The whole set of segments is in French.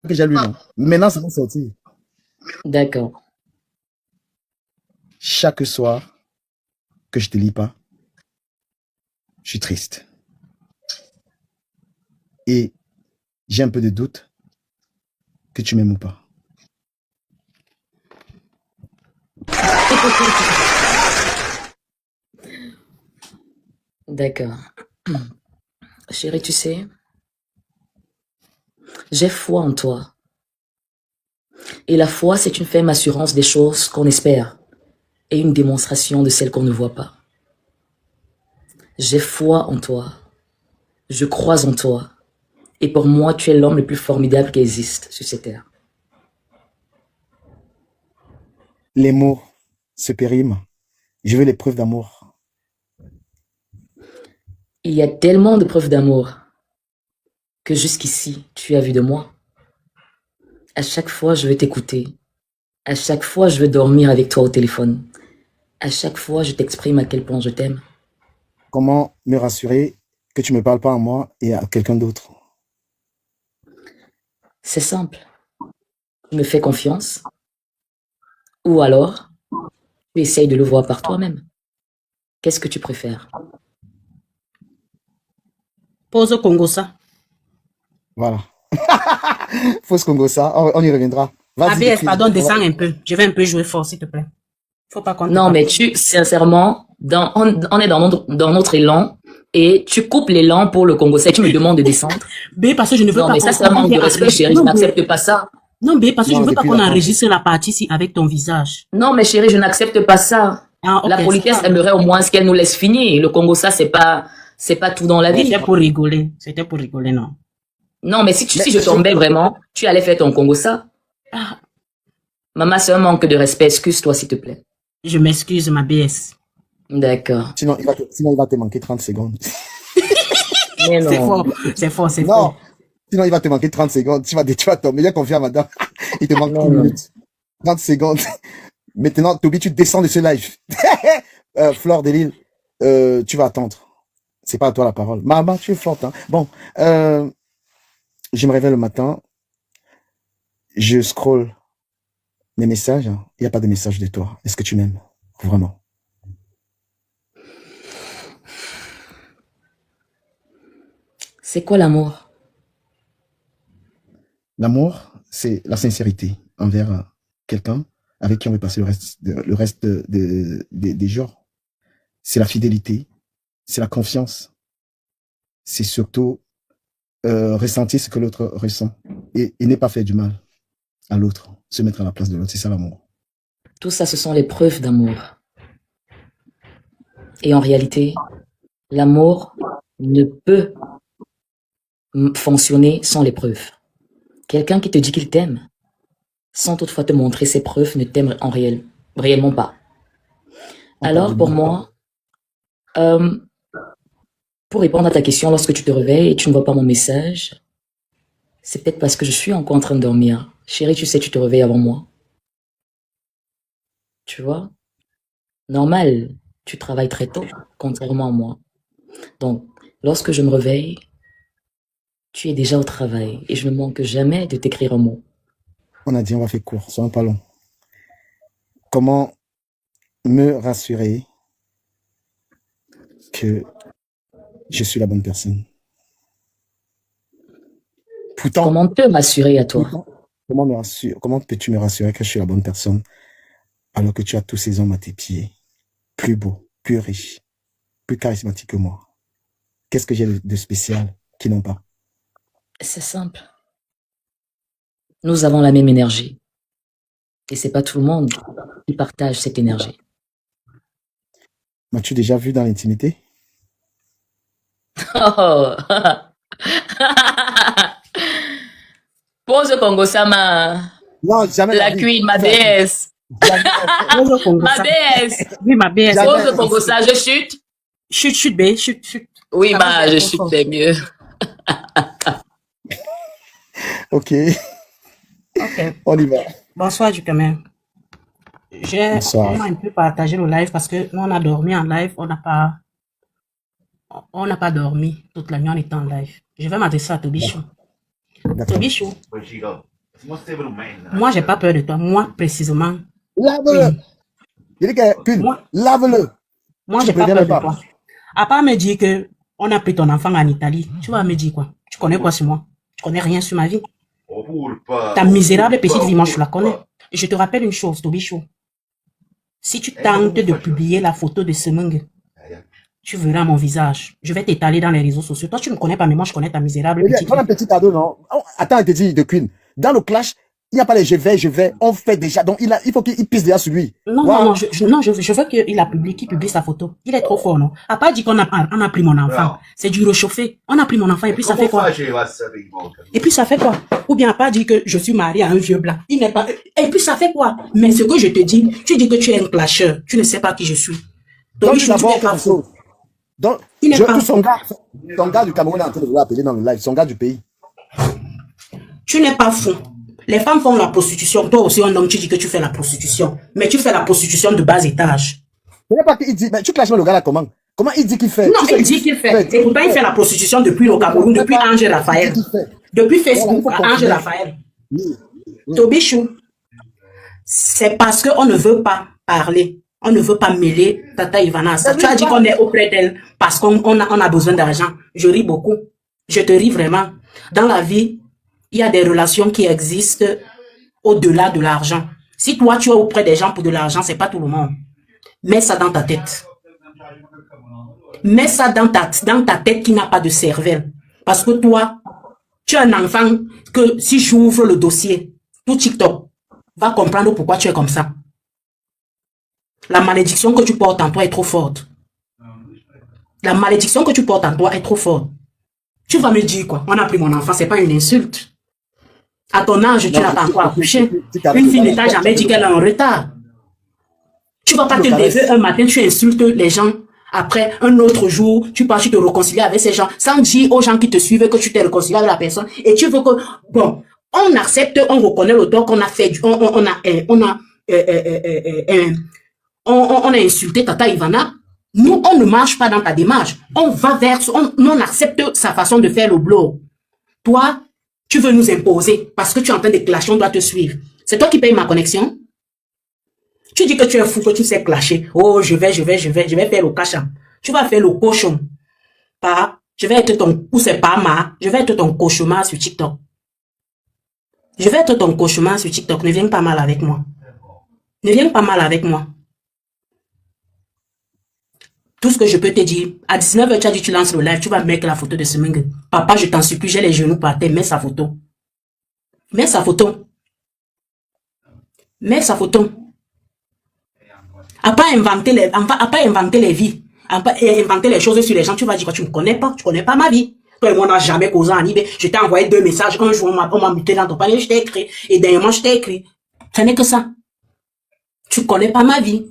que j'ai lu, non. Maintenant, ça va sortir. D'accord. Chaque soir que je te lis pas, je suis triste. Et j'ai un peu de doute que tu m'aimes ou pas. D'accord. Chérie, tu sais, j'ai foi en toi. Et la foi, c'est une ferme assurance des choses qu'on espère et une démonstration de celles qu'on ne voit pas. J'ai foi en toi. Je crois en toi. Et pour moi, tu es l'homme le plus formidable qui existe sur cette terre. Les mots se périment. Je veux les preuves d'amour. Il y a tellement de preuves d'amour que jusqu'ici, tu as vu de moi. À chaque fois, je veux t'écouter. À chaque fois, je veux dormir avec toi au téléphone. À chaque fois, je t'exprime à quel point je t'aime. Comment me rassurer que tu ne me parles pas à moi et à quelqu'un d'autre? C'est simple. Tu me fais confiance. Ou alors, tu essayes de le voir par toi-même. Qu'est-ce que tu préfères? Pose Congo ça. Voilà. Fausse Congo, ça. On y reviendra. Vas-y, ABS, pardon, descends décris. un peu. Je vais un peu jouer fort, s'il te plaît. Faut pas qu'on te Non, parle. mais sincèrement, on est dans notre élan et tu coupes l'élan pour le Congo. Tu me demandes de descendre. B, parce que je ne veux Non, pas mais ça, c'est un manque de respect, chérie. Je n'accepte pas ça. Non, B, parce que je Non, ne veux pas depuis qu'on la enregistre la partie ici avec ton visage. Non, mais chérie, je n'accepte pas ça. Ah, ok, La politesse ça va. aimerait au moins qu'elle nous laisse finir. Le Congo, ça, c'est pas tout dans la vie. C'était pour rigoler. C'était pour rigoler, non. Non, mais si je tombais vraiment, tu allais faire ton Congo, ça. Ah, Maman, c'est un manque de respect. Excuse-toi, s'il te plaît. je m'excuse, ma BS. D'accord. Sinon, il va te manquer 30 secondes. Mais C'est non. fort, c'est fort, c'est Non. fort. Sinon, il va te manquer 30 secondes. Tu vas tomber. J'ai confiance, madame. Il te manque Non, 1 non. minute. 30 secondes. Maintenant, Toby, tu descends de ce live. Fleur de Lille, tu vas attendre. C'est pas à toi la parole. Maman, tu es forte, hein. Bon, je me réveille le matin. Je scroll mes messages. Il n'y a pas de message de toi. Est-ce que tu m'aimes? Vraiment? C'est quoi l'amour? L'amour, c'est la sincérité envers quelqu'un avec qui on veut passer le reste des jours. C'est la fidélité, c'est la confiance, c'est surtout ressentir ce que l'autre ressent et n'est pas faire du mal à l'autre, se mettre à la place de l'autre, c'est ça l'amour. Tout ça, ce sont les preuves d'amour. Et en réalité, l'amour ne peut fonctionner sans les preuves. Quelqu'un qui te dit qu'il t'aime, sans toutefois te montrer ses preuves, ne t'aime réellement pas. Alors, pour moi, pour répondre à ta question, lorsque tu te réveilles et tu ne vois pas mon message, c'est peut-être parce que je suis encore en train de dormir. Chérie, tu sais, tu te réveilles avant moi. Tu vois? Normal, tu travailles très tôt, contrairement à moi. Donc, lorsque je me réveille, tu es déjà au travail et je ne manque jamais de t'écrire un mot. On a dit on va faire court, soyons pas long. Comment me rassurer que je suis la bonne personne? Pourtant, Comment te m'assurer à toi? comment peux-tu me rassurer que je suis la bonne personne alors que tu as tous ces hommes à tes pieds, plus beaux, plus riches, plus charismatiques que moi? Qu'est-ce que j'ai de spécial qu'ils n'ont pas? C'est simple. Nous avons la même énergie. Et c'est pas tout le monde qui partage cette énergie. M'as-tu déjà vu dans l'intimité? Oh. Pose Congo Sama. Non, jamais La la vie. queen, ma déesse. Pose Congo Ma ça. déesse. Oui, ma BS. Jamais. Pose Congo ça, je chute. Chut, chut, B, chut, chut. Oui, Ça va, bah, je c'est chute, fort. c'est mieux. Ok, Ok. on y va. Bonsoir, du même. J'ai Bonsoir. un peu partagé le live parce que nous, on a dormi en live. On n'a pas dormi toute la nuit en étant en live. Je vais m'adresser à Tobichou. D'accord. Tobichou, Moi, j'ai pas peur de toi. Moi, précisément. Lave-le. Il dit que, Queen, Moi, lave-le. moi, Je j'ai te pas préviens peur même de pas. toi. À part me dire que on a pris ton enfant en Italie, tu vas me dire quoi? Tu connais quoi sur moi? Tu connais rien sur ma vie. Ta misérable petite vie, moi, je la connais. Et je te rappelle une chose, Tobichou. Si tu tentes de publier la photo de Semengue, tu verras mon visage. Je vais t'étaler dans les réseaux sociaux. Toi, tu ne me connais pas, mais moi, je connais ta misérable Eh bien, petite prends vie. un petit cadeau, non? Oh, attends, il te dit de Queen. Dans le clash, il n'y a pas les je vais. On fait déjà. Donc, il faut qu'il pisse déjà sur lui. Non, Voilà. non, non, je veux qu'il publie sa photo. Il est trop fort, non? À part dire on a pris mon enfant. C'est du réchauffé. On a pris mon enfant et puis ça fait quoi? Et puis ça fait quoi? Ou bien à part dire que je suis marié à un vieux blanc. Il n'est pas, et puis ça fait quoi? Mais ce que je te dis, tu dis que tu es un clasheur. Tu ne sais pas qui je suis. Donc, Donc, tu d'abord, n'es pas quelque fou. chose. Donc, Il n'est pas fou. son gars du Cameroun est en train de vous appeler dans le live. Son gars du pays. Tu n'es pas fou. Les femmes font la prostitution. Toi aussi, un homme, tu dis que tu fais la prostitution. Mais tu fais la prostitution de bas étage. Je ne sais pas qu'il dit, mais tu clashes le gars là comment? Comment il dit qu'il fait? Non, Tu sais il dit qu'il fait. Et pourtant, il fait la prostitution depuis le Cameroun, Il depuis fait pas- Ange il dit Raphaël. qu'il fait. Depuis Voilà, il Facebook, faut Ange continuer. Raphaël. Oui, oui. Tobichou, c'est parce qu'on ne veut pas parler. On ne veut pas mêler Tata Ivana à ça. Mais Tu as lui, dit il qu'on est auprès d'elle parce qu'on a besoin d'argent. Je ris beaucoup. Je te ris vraiment. Dans la vie, il y a des relations qui existent au-delà de l'argent. Si toi, tu es auprès des gens pour de l'argent, c'est pas tout le monde. Mets ça dans ta tête. Mets ça dans ta tête qui n'a pas de cervelle. Parce que toi, tu es un enfant que si j'ouvre le dossier, tout TikTok va comprendre pourquoi tu es comme ça. La malédiction que tu portes en toi est trop forte. La malédiction que tu portes en toi est trop forte. Tu vas me dire quoi? On a pris mon enfant, c'est pas une insulte. À ton âge, tu n'as pas encore accouché. Une fille ne t'a jamais dit qu'elle est en retard. Tu vas pas te lever un matin, tu insultes les gens. Après, un autre jour, tu pars, tu te réconcilies avec ces gens, sans dire aux gens qui te suivent que tu t'es réconcilié avec la personne. Et tu veux que, bon, on accepte, on reconnaît le tort qu'on a fait, on a insulté Tata Ivana. Nous, on ne marche pas dans ta démarche. On va vers, on accepte sa façon de faire le blog. Toi, tu veux nous imposer parce que tu es en train de clasher, on doit te suivre. C'est toi qui payes ma connexion. Tu dis que tu es fou, que tu sais clasher. Oh, je vais faire le cachan. Tu vas faire le cochon. Pas, je vais être ton, ou c'est pas ma, je vais être ton cauchemar sur TikTok. Je vais être ton cauchemar sur TikTok. Ne viens pas mal avec moi. Ne viens pas mal avec moi. Tout ce que je peux te dire, à 19h, tu as dit tu lances le live, tu vas mettre la photo de Semengue. Papa, je t'en supplie, j'ai les genoux par terre, mets sa photo. Mets sa photo. Mets sa photo. À pas inventer les vies, à pas inventer les choses sur les gens, tu vas dire quoi, tu me connais pas ma vie. Toi et moi, on n'a jamais causé en IB. Je t'ai envoyé 2 messages, un jour, on m'a muté dans ton panier, je t'ai écrit, et dernièrement, je t'ai écrit. Ce n'est que ça. Tu connais pas ma vie.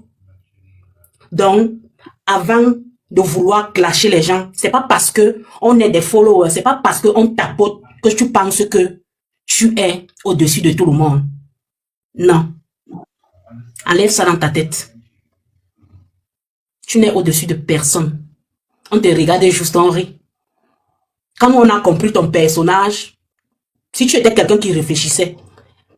Donc, avant de vouloir clasher les gens, c'est pas parce que on est des followers, c'est pas parce que on tapote que tu penses que tu es au-dessus de tout le monde. Non. Enlève ça dans ta tête. Tu n'es au-dessus de personne. On te regarde juste en rit. Quand on a compris ton personnage, si tu étais quelqu'un qui réfléchissait,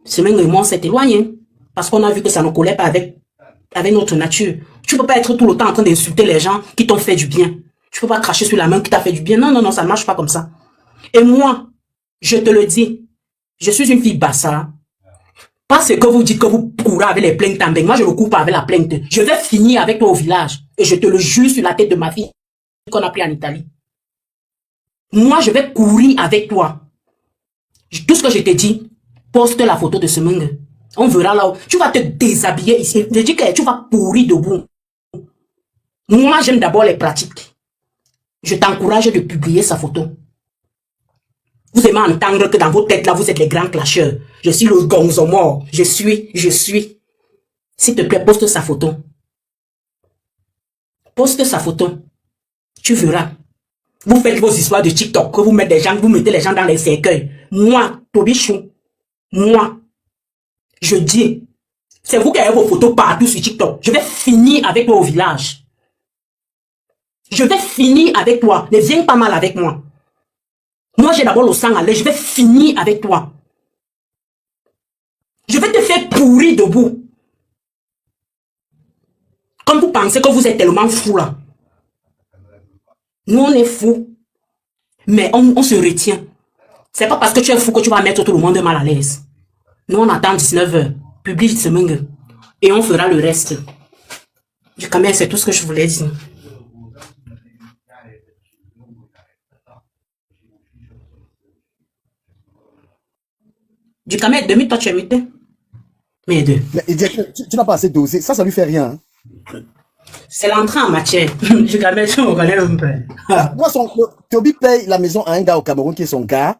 Semengue et moi, on s'est éloigné. Parce qu'on a vu que ça ne collait pas avec notre nature. Tu peux pas être tout le temps en train d'insulter les gens qui t'ont fait du bien. Tu peux pas cracher sur la main qui t'a fait du bien. Non, non, non, ça ne marche pas comme ça. Et moi, je te le dis, je suis une fille bassa. Parce que vous dites que vous courez avec les plaintes en moi je ne cours pas avec la plainte. Je vais finir avec toi au village. Et je te le jure sur la tête de ma fille qu'on a pris en Italie. Moi, je vais courir avec toi. Tout ce que je te dis, poste la photo de Semengue. On verra là où tu vas te déshabiller ici. Je dis que tu vas pourrir debout. Moi, j'aime d'abord les pratiques. Je t'encourage de publier sa photo. Vous aimez entendre que dans vos têtes là, vous êtes les grands clasheurs. Je suis le gonzo mort. Je suis. S'il te plaît, poste sa photo. Poste sa photo. Tu verras. Vous faites vos histoires de TikTok, que vous mettez les gens dans les cercueils. Moi, Tobichou, moi, je dis, c'est vous qui avez vos photos partout sur TikTok. Je vais finir avec toi au village. Je vais finir avec toi. Ne viens pas mal avec moi. Moi, j'ai d'abord le sang à l'air. Je vais finir avec toi. pourri debout. Comme vous pensez que vous êtes tellement fou là. Nous, on est fous. Mais on se retient. C'est pas parce que tu es fou que tu vas mettre tout le monde mal à l'aise. Nous, on attend 19h. Publie Semengue. Et on fera le reste. Du Camer, c'est tout ce que je voulais dire. Du Camer, demi, toi, tu es muté. Mais deux. Mais tu n'as pas assez dosé. Ça lui fait rien. Hein. C'est l'entrée en matière. Du Camer, tu me connais un peu. Moi, Toby paye la maison à un gars au Cameroun qui est son gars.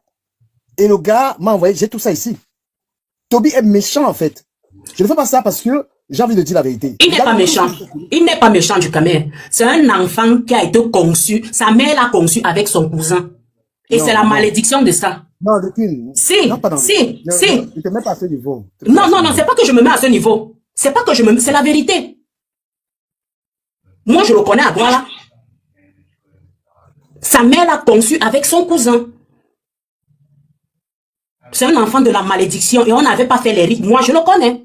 Et le gars m'a envoyé, j'ai tout ça ici. Toby est méchant, en fait. Je ne fais pas ça parce que j'ai envie de dire la vérité. Il n'est pas méchant. Il n'est pas méchant, du Camer. C'est un enfant qui a été conçu. Sa mère l'a conçu avec son cousin. Et c'est la malédiction de ça. Non, Lupine. Si, non, pas si. Tu te mets pas à ce niveau. Non, c'est pas que je me mets à ce niveau. C'est pas que je me mets, c'est la vérité. Moi, je le connais à droit là. Sa mère l'a conçu avec son cousin. C'est un enfant de la malédiction et on n'avait pas fait les rites. Moi, je le connais.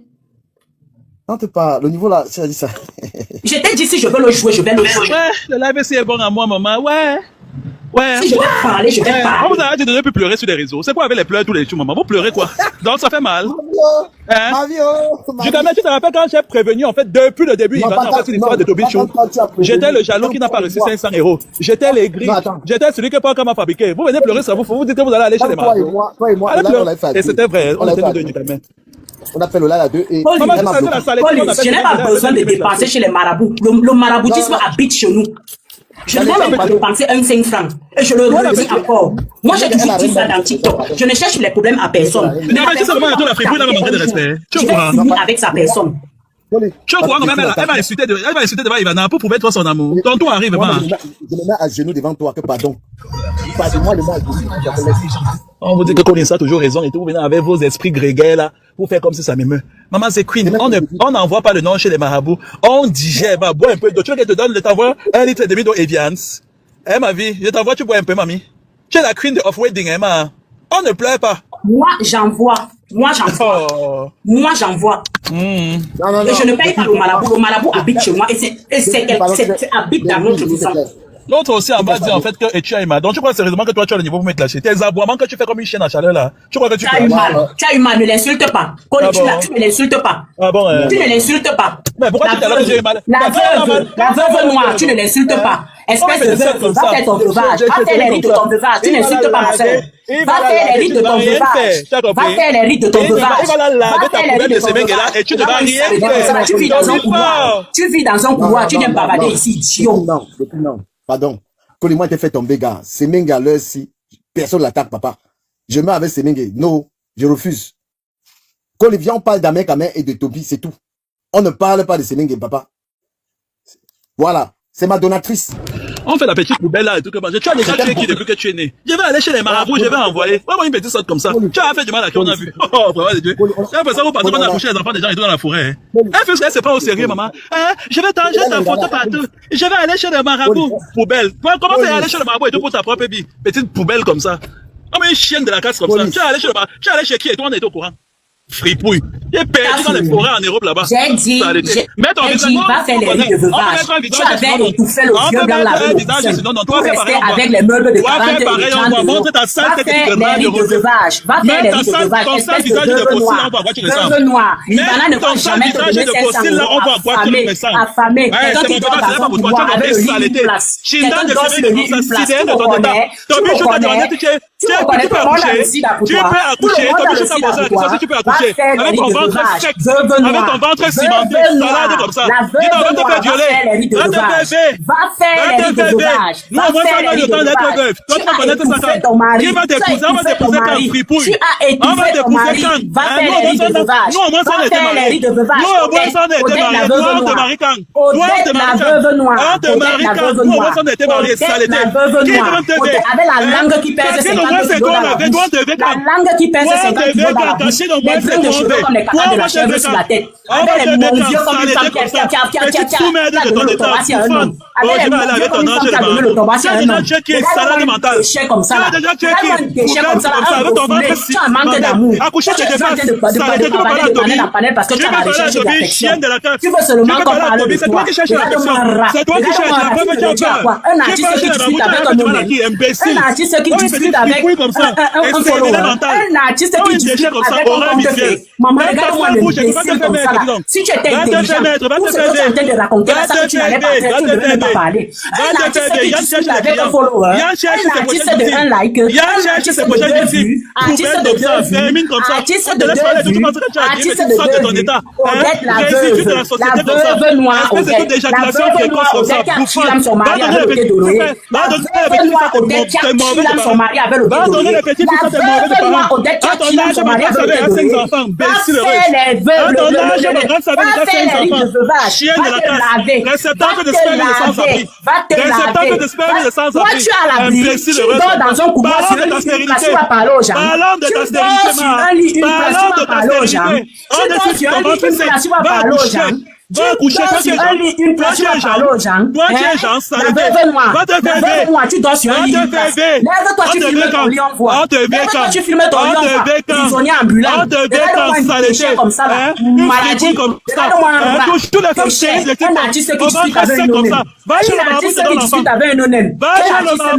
Non, t'es pas. Le niveau là, tu as dit ça. Je t'ai dit si je veux le jouer, je vais le jouer. Ouais, le live c'est bon à moi, maman. Ouais. Si je vais parler, je vais parler. On vous arrête de ne plus pleurer sur les réseaux. C'est quoi avec les pleurs tous les jours, maman? Vous pleurez quoi? Donc ça fait mal. Hein? Du Camer, tu te rappelles quand j'ai prévenu, en fait, depuis le début, il va en fait sur l'histoire de Toby Chou. J'étais le jaloux qui n'a pas reçu 500 €. J'étais l'aigri. J'étais celui que Parker m'a fabriqué. Vous venez pleurer sur vous dites que vous allez aller chez les marabouts. Toi et moi, et c'était vrai, on était nous deux du Camer. On appelle le là à deux et je n'ai pas besoin de dépenser chez les marabouts. Le maraboutisme habite chez nous. Je ne vais même pas dépenser un 5 francs. Et je le redis encore. Moi, j'ai toujours dit ça dans TikTok. Je ne cherche les problèmes à personne. Mais tu sais comment la fripouille n'a pas manqué de respect. Je vais finir avec sa personne. Tu crois quand même, elle va insulter devant Ivana pour prouver toi son amour. Ton tour arrive, maman. Je me mets à genoux devant toi, que pardon. Pardonne-moi le mal. On vous dit que Colin a toujours raison et tout. Vous venez avec vos esprits grégaires là. Vous faites comme si ça m'émeut. Maman, c'est Queen. On n'envoie pas le nom chez les marabouts. On digère. Bah, bois un peu d'eau. Tu veux qu'elle te donne, je t'envoie 1,5 litre d'eau Evians. Eh, ma vie, je t'envoie, tu bois un peu, mamie. Tu es la Queen de Off-Wedding, hein, ma. On ne pleure pas. Moi, j'envoie. Moi, j'envoie. Et je ne paye pas le marabout. Le marabout habite chez moi et c'est habite dans notre maison. L'autre aussi en bas dit en fait que tu as eu mal. Donc tu crois sérieusement que toi tu as le niveau pour me clasher. Tes aboiements que tu fais comme une chienne à chaleur là. Tu crois que tu as eu mal. Tu as eu mal, ne l'insulte pas. Tu ne l'insultes pas. Ah bon, tu ne l'insultes pas. Mais pourquoi tu t'as là que j'ai eu mal? La veuve noire, tu ne l'insultes pas. Espèce de veuve, va faire ton veuvage. Va faire les rites de ton veuvage. Tu n'insultes pas ma soeur. Va faire les rites de ton veuvage. Va faire les rites de ton veuvage. Il va la laver ta poubelle de ces mecs là et tu ne vas rien faire. Tu vis dans un couloir. Tu vis dans un couloir. Tu viens bavarder ici, idiot. Non. Pardon. Quand moi t'ai fait tomber, gars, Semengue à l'heure si personne ne l'attaque, papa. Je mets avec Semengue. Non, je refuse. Quand les viens, on parle d'Amen Kamen et de Toby, c'est tout. On ne parle pas de Semengue, papa. Voilà. C'est ma donatrice. On fait la petite poubelle là et tout comme ça. Tu as déjà tué qui depuis que tu es né? Je vais aller chez les marabouts, je vais envoyer. Vraiment une petite sorte comme ça. Tu as fait du mal à qui on a vu. Oh, vraiment, Dieu. J'ai l'impression vous pensez qu'on a couché les enfants des gens et tout dans la forêt. Elle fait ce qu'elle se prend au sérieux, maman. Je vais t'enlever ta photo partout. Je vais aller chez les marabouts. Poubelle. Comment faire aller chez les marabouts et tout pour ta propre vie? Petite poubelle comme ça. Comme une chienne de la casse comme ça. Tu es allé chez le marabouts. Tu es allé chez qui et toi on est au courant? Fripouille. J'ai perdu dans les forêts en Europe là-bas. J'ai dit, va faire les rites de veuvage. Tu avais étouffé le vieux blanc là. Pour rester avec les meubles de 40 et 30 euros. Va faire les rites de veuvage. Va faire les rites de veuvage. Espèce de veuve noire. Veuve noire. Ivana ne va jamais te donner 500 € affamé. Quelqu'un qui dort dans un couloir avec le lit une place. Quelqu'un dort sur le lit une place. Tu me connais. Tu me connais. Tu me connais. Tout le monde a décidé à tu peux accoucher. Tu peux accoucher. Avec ton ventre sec, avec ton ventre cimenté, salade comme ça. Dis donc, va te faire violer. Va faire les rites de veuvage. Nous, on va pas le temps d'être veuf. Toi, tu vas connaître ça quand? Qui va t'épouser? On va t'épouser quand? Fripouille. Tu as étouffé ton mari. Va faire les rites de veuvage. Nous, au moins, ça, on était mariés. Nous, au moins, ça, on était mariés. Toi, on te marie quand? Toi, on te marie quand? On te marie quand? Nous, au moins, ça, on était mariés. Saleté. Qui va te faire? Avec la langue qui pèse 50 50 kilos dans la bouche. La langue qui pèse 50 kilos dans la bouche. Les grains de cheveux comme les capas de la chèvre sur la tête. Avec les mon vieux comme une femme qui a donné le tabac à un homme. Avec les mon vieux comme une femme qui a donné le tabac à un homme. Regarde-moi un déchet comme ça là. Regarde-moi un déchet comme ça là. Un refoulé. Tu as un manque d'amour. Tu es en train de panel en panel parce que tu as la recherche d'affection. Tu veux seulement qu'on parle de toi. Regarde-moi un rat. Regarde-moi un rat. Tu veux dire quoi? Un artiste qui discute avec un honnête. Un artiste qui discute avec un follower. Un artiste qui discute avec un homme de fait. Maman, regarde-moi l'imbécile comme ça là. Si tu étais intelligent, tout ce que tu es en train de raconter là, ça que tu n'avais pas fait, tu ne devais même pas parler. Un artiste qui discute avec un follower, un artiste de un like, un artiste de 2 vues, artiste de 2 vues, artiste de 2 vues, artiste de 2 vues. Odette la veuve noire Odette, la veuve noire Odette qui a tué l'âme son mari avec le thé doré, la veuve noire Odette qui a tué l'âme son mari avec le thé doré, la veuve noire Odette qui a tué l'âme son mari avec le thé doré, va faire les veuves, va faire les rites de veuvage, va te laver, va te laver, toi tu as la brise, tu dors dans un couloir sur une place, tu vas parler aux gens, tu dors sur un lit, une place, tu vas parler aux gens, tu dors sur un lit, une place, tu vas parler aux gens. Va coucher sur un lit, une place, tu vas parler aux gens. La veuve noire, tu dors sur un lit, une place. Lève-toi, tu filmes ton lit, on voit. Lève-toi, tu filmes ton lit, on voit. Prisonnier ambulant. Regarde-moi un déchet comme ça, là. Maladie. Regarde-moi un rat. Déchet. Un artiste qui discute avec un honnête. Un artiste qui discute avec un honnête. Artiste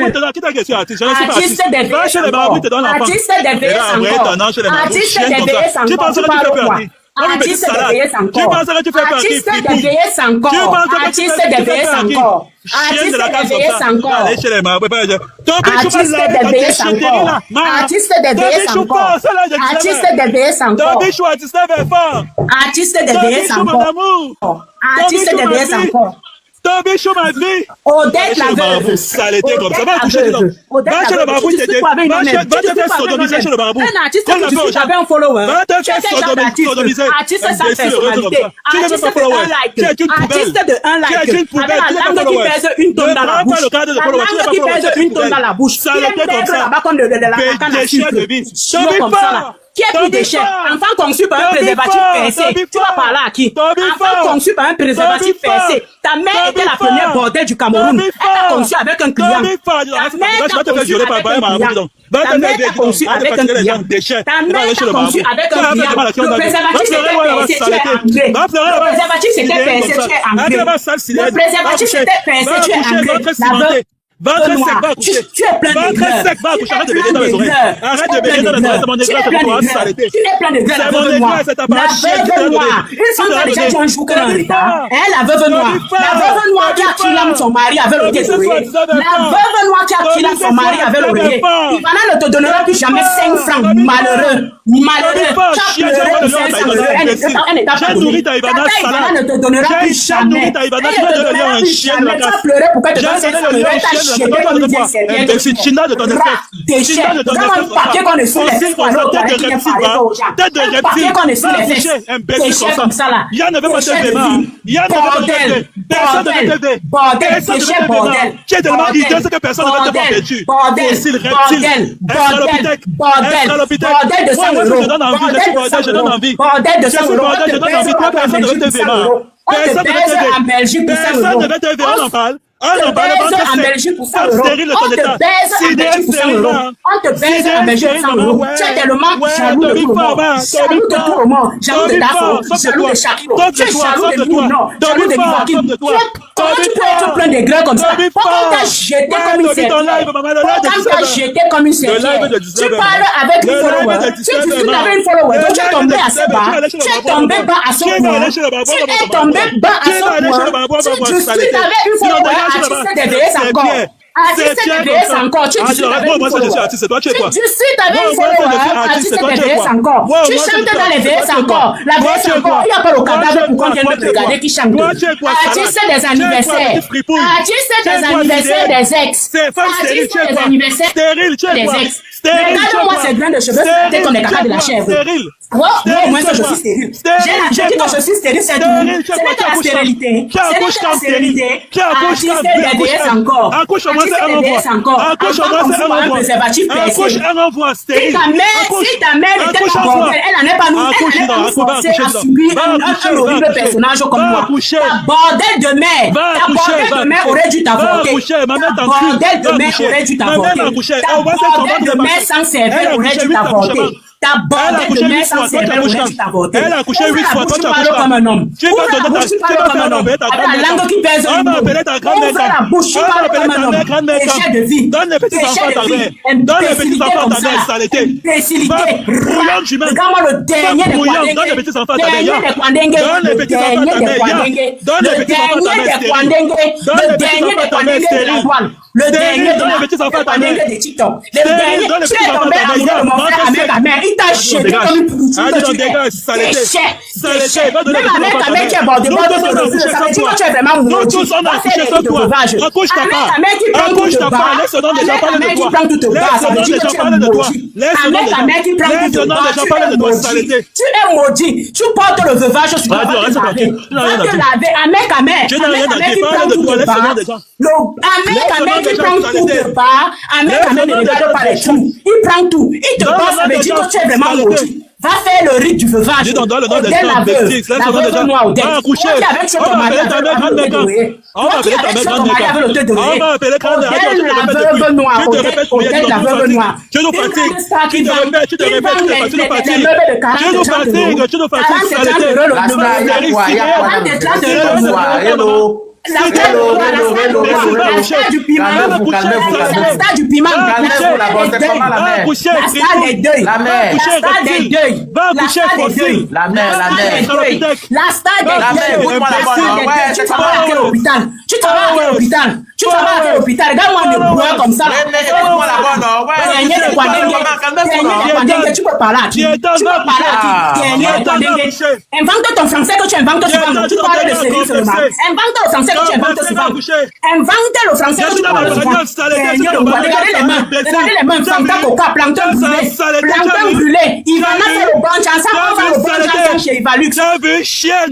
des VS encore. Artiste des VS encore. Artiste des VS encore. Tu parles au quoi? Artiste de VS encore. Artiste de VS encore. Artiste de VS encore. Artiste de VS encore. Artiste de VS encore. Artiste de VS encore. Artiste de VS encore. Artiste de VS encore. Artiste de VS encore. Odette la veuve. Saleté comme ça. Va coucher dedans. Va chez le marabout, va te faire sodomiser chez le marabout. Un artiste qui discute avec un follower. Va te faire sodomiser. Artiste sans personnalité. Artiste de un like. Artiste de un like. Avec la langue qui pèse une tonne dans la bouche. La langue qui pèse une tonne dans la bouche. Saleté comme ça. Là-bas comme de la canne à sucre. Comme ça là. Qui est plus déchet? Enfant conçu par un préservatif percé. Tu vas parler à qui? Enfant conçu par un préservatif percé. Ta mère était la première bordelle du Cameroun. Elle t'a conçu avec un client. Ta mère t'a conçu avec un client. Ta mère t'a conçu avec un client. Ta mère t'a conçu avec un client. Le préservatif c'était percé, tu es anglais. Le préservatif c'était percé, tu es anglais. Le préservatif c'était percé, tu es anglais. La veuve. Va très sec, va coucher. Tu es plein de très sec, va coucher. Arrête de bégayer dans les oreilles. Arrête de bégayer dans les oreilles. C'est mon négresse, c'est pour saleté. Tu es plein de grains, la veuve noire. La veuve noire. Une femme qui a déjà dit un jour qu'elle est en retard. La veuve noire. La veuve noire qui a tué l'âme de son mari avec l'oreiller doré. La veuve noire qui a tué l'âme de son mari avec l'oreiller. Ivana ne te donnera plus jamais 5 francs. Malheureux. Malheureux. Tu as pleuré pour 500 euros. Elle n'est pas donné. Ivana ne te donnera plus jamais. Elle ne te donnera plus jamais. Tu as pleuré pour qu'elle te donne 500 euros. Elle t'a jeté comme une vieille serviette. China de ton espèce. Déchet. Vraiment un papier qu'on est sur les fesses pour aller au palais qui vient parler aux gens. Un papier qu'on est sur les fesses. Déchet comme ça là. Yann ne veut pas te débat. Bordel. Bordel. Bordel. Déchet bordel. Tu es tellement hideux que personne ne va te voir vêtu. Bordel. Bordel. Bordel. Bordel. Bordel de 100 euros. Bordel de 100 euros. Bordel de 100 euros. Personne ne veut te débat. Personne ne veut te débat. On en parle. On te baise en Belgique pour 100 euros. On te baise en Belgique pour 100 euros. On te baise en Belgique pour 100 euros. Tu es tellement jaloux de tout le monde. Jaloux de tout le monde. Jaloux de Dafo. Jaloux de Shakiro. Tu es jaloux de tout le monde. Jaloux de Ivoakim. Comment tu peux être plein de grains comme ça? Pourquoi on t'a jeté comme une serviette? Pourquoi on t'a jeté comme une serviette? Tu parles avec une follower. Tu discutes avec une follower. Donc tu es tombé assez bas. Tu es tombé bas à son point. Tu es tombé bas à son point. Tu discutes avec une follower. Artiste de VS encore. Artiste de VS encore. Tu discutes avec une follower. Tu discutes avec une follower. Artiste de VS encore. Tu chantes dans les VS encore. La VS encore. Il n'y a pas le cadavre pour qu'on vienne me regarder qui chante. Artiste des anniversaires. Artiste des anniversaires des ex. Artiste des anniversaires des ex. Regarde-moi ces grains de cheveux saletés comme les caca de la chèvre. Stérile. Ouais, au moins que je suis stérile. J'ai dit que je suis stérile, c'est tout. Ce n'est que la stérilité. Ce n'est que la stérilité. Artiste des déesses encore. Accouche-moi, Artiste c'est des un déesses encore. Accouche-moi, c'est un préservatif Accouche un envoi stérile. Si ta mère était pas bordel, elle n'en est pas nous forcée à subir un horrible personnage comme moi. Ta bordel de mère. Ta bordel de mère aurait dû t'avorter. Ta bordel de mère aurait dû t'avorter. Ta bordel de mère sans cervelle aurait dû t'avorter. Ta bordel de mère sans cervelle aurait dû t'avorter. Elle a accouché 8 fois, toi tu parles comme un homme. Ouvre la bouche, tu parles comme un homme. Avec la langue qui pèse un homme. Ouvre la bouche, tu parles comme un homme. Péché de vie. Donne les petits enfants à ta mère. Donne les petits enfants à ta mère, saleté. Imbécilité. Brouillon d'humain. Regarde-moi le dernier des Kwandenge. Donne les petits enfants à ta mère. Donne les petits enfants à ta mère. Donne les petits enfants à ta mère. Le dernier des Kwandenge de la toile. Le dernier de TikTok. Le dernier, tu es tombé amoureux de mon frère avec ta mère. Il t'a jeté comme une poutine que tu es. Déchet. Même avec ta mère qui est bordée, ça veut dire que tu es vraiment maudit. Va faire les rites de veuvage. Avec ta mère qui prend tout de bas. Avec ta mère qui prend tout de bas, ça veut dire que tu es maudit. Avec ta mère qui prend tout de bas, tu es maudit. Tu es maudit. Tu portes le veuvage sur toi. Va te laver. Avec ta mère. Avec ta mère qui prend tout de bas. Avec ta mère qui prend tout de bas. Avec ta mère ne regarde pas les trous. Il prend tout. Il te passe, ça veut dire que tu es vraiment maudit. Va faire le rite du veuvage. Dis donc, dans le nom Odel des la veuve. La veuve noire Odel. Va accoucher. Toi qui avec ce ton mari avec le thé doré. On va Toi qui appeler ta avec ce mère ton mari avec le thé doré. On va appeler ta mère. Odel la veuve noire. Odel la veuve noire. Tu nous fatigues. Tu te répètes, tu Les nous meubles fatigues. de 40 Tu nous fatigues, tu nous fatigues, saleté. La star du piment. La star du piment. La star des deuils. La star des deuils. La star des deuils. La star des deuils. Tu travailles à l'hôpital. Tu travailles à l'hôpital. Tu travailles à l'hôpital. Regarde-moi le bois comme ça. Tu peux parler à qui? Tu peux parler à qui? Invente ton français que tu inventes souvent. Tu parles de série seulement. Invente le français que tu inventes souvent. Invente le français que tu parles souvent. Regardez les mains. Regardez les mains. Fanta coca, plancton brûlé. Plancton brûlé. Ivana fait le bon chance. On fait le bon chance chez Ivalux.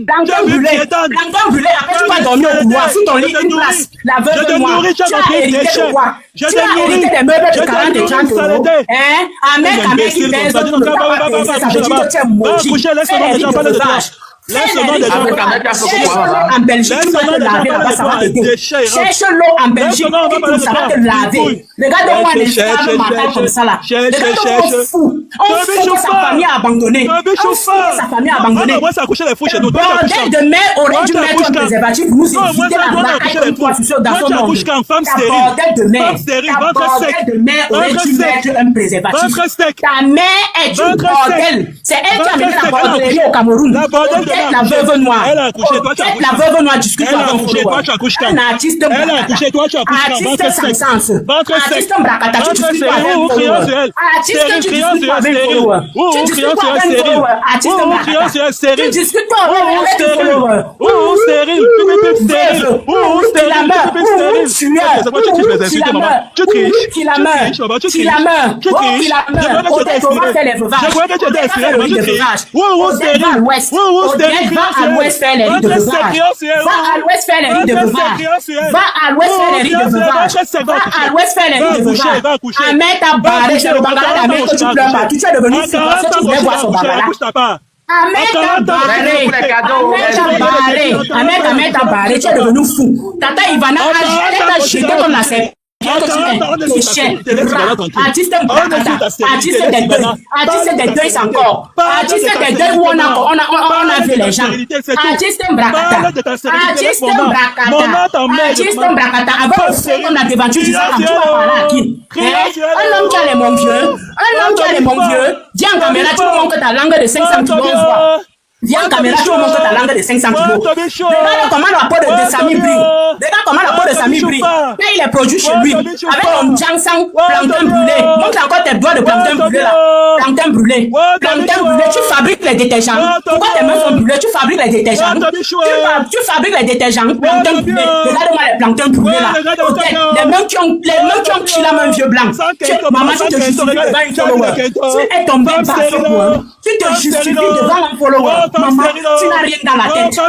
Plancton brûlé. Plancton brûlé. Après, tu vas dormir au couloir. Sous ton lit, une place. La veuve noire. Tu as hérité de quoi? Tu as hérité des meubles de 40 et 30 euros. Avec ta mère qui pèse, tu ne peux pas payer. Ça veut dire que tu es maudit. Fais les rites de veuvage. En Belgique, tu vas te laver là-bas, ça va t'aider. Cherche l'eau en Belgique, ça va te laver. Regarde-moi les femmes matin comme ça là. Regarde-moi, fou. On fout que sa famille a abandonné. On fout que sa famille a abandonné. Bordel de mère aurait dû mettre un préservatif pour nous éviter la blague une fois dans son monde. Ta bordel de mère. Ta bordel de mère aurait dû mettre un préservatif. Ta mère est une bordel. C'est elle qui a mené la bordellerie au Cameroun. La veuve noire. Elle a accouché, toi tu as accouché. La veuve noire discute Elle a avec accouché, toi tu accouches quand? un artiste Elle a accouché, toi tu accouches quand? artiste sans sens. Artiste bracata, tu discutes pas avec un follower. Artiste, tu discutes pas avec un follower. Tu discutes pas avec un follower. Artiste bracata. Tu discutes pas avec un follower. Stérile. Tu la meurs. Tu la meurs. Tu la meurs. Tu la meurs. Tu la meurs. Comment faire les veuvages? Va à l'ouest. Va à l'ouest faire les rites de veuvage. Va à l'ouest faire les rites de veuvage. Va à l'ouest faire les rites de veuvage. Va à l'ouest faire les rites de veuvage. Ahmed t'a barré chez le Bangala d'Amérique que tu pleures pas. Tu es devenu fou parce que tu voulais voir son Bangala. Ahmed t'a barré. Ahmed t'a barré. Tu es devenu fou. Tata Ivana a jeté comme la serpente. Artiste bracata, artiste des deuils, artiste des deuils encore, artiste des deuils où on a vu les gens, artiste bracata, artiste bracata, avec le feu comme la devanture, tu vas parler à qui? Un homme qui a les mains vieux, dis en caméra, tu me montres ta langue de 500 kilos, Viens en caméra, tu montres ta langue de 500 kilos. Regarde comment la peau de Samy brille. Regarde comment la peau de Samy brille. Là, il est produit chez lui. Avec ton Jansang, plantain brûlé. Montre encore tes doigts de plantain brûlé là. Plantain brûlé. Plantain brûlé, tu fabriques les détergents. Pourquoi tes mains sont brûlées? Tu fabriques les détergents. Tu fabriques les détergents. Plantain brûlé. Regarde-moi les plantains brûlés là. Les mains qui ont pris la main vieux blanc. Maman, tu te justifies devant une follower. Tu es tombé bas. Tu te justifies devant un follower. Maman, tu n'as rien dans la tête. Tu n'as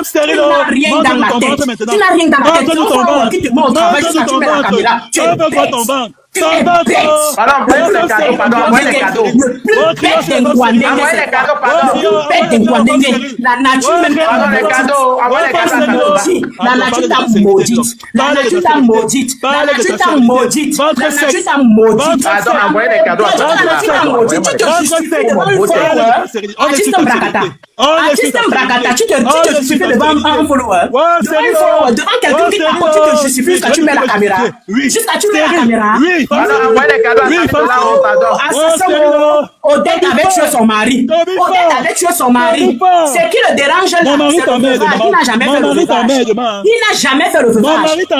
rien dans la tête. Tu n'as rien dans la tête. Tu n'as rien qui te montre au travail jusqu'à tu mets la caméra. Tu es bête. Tu es bête. Pardon, envoyez les cadeaux, pardon, envoyez les cadeaux. Le plus bête d'un Guandéngue. Envoyez les cadeaux, pardon. Le plus bête d'un Guandéngue. La nature même. Pardon, les cadeaux, envoyez les cadeaux. La nature t'a maudite. La nature t'a maudite. La nature t'a maudite. La nature t'a maudite. Pardon, envoyez les cadeaux. La nature t'a maudite. Tu te justifies devant un follower. Artiste Mbrakata. Artiste Mbrakata. Tu te justifies devant un follower. Devant quelqu'un qui t'apporte, tu te justifies jusqu'à tu mets la caméra. Jusqu'à tu mets la caméra. Pardon, envoyez les cadeaux. Pardon. Odette avait tué son mari. Odette avait tué son mari. C'est qui le dérange là? C'est le veuvage. Il n'a jamais fait le veuvage. Il n'a jamais fait le veuvage. Odette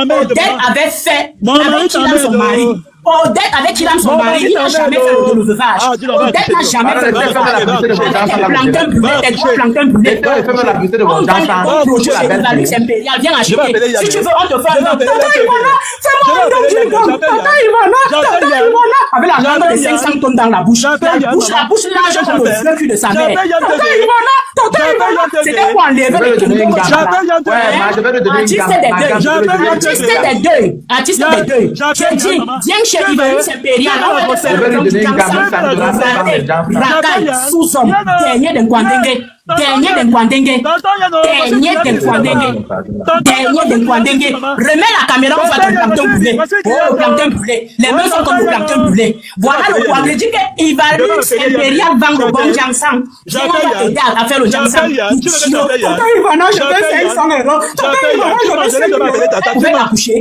avait fait avec qui il aime son mari. Odette avec qui il aime son mari, il n'a jamais fait le veuvage. Odette n'a jamais fait le veuvage. Plantain brûlé, des gros plantains brûlés. On gagne un projet chez la luxe impériale. Viens acheter. Si tu veux, on te fait un Tata Ivana, fais-moi un don du gomme. Tata Ivana, avec la langue de 500 tonnes dans la bouche. La bouche large comme le cul de sa mère. Tata Ivana, c'était pour enlever les tonnes. Artiste des deuils. J'ai dit, viens chez Ivanus Impérial, on va te faire un don. Racaille, sous-homme, dernier de Guandéngue. Dernier de Guandéngue. Dernier de Guandéngue. Dernier de Guandéngue. Remets la caméra, on va te plantain brûlé. Oh, le plantain brûlé. Les mains sont comme le plantain brûlé. Voilà le Guandéngue. Dit que Ivanus Impérial vend le bon Jansang. On va t'aider à faire le Jansang. Tata Ivana, je vais 500 euros. Tata Ivana, je vais 500 euros. Vous pouvez l'accoucher.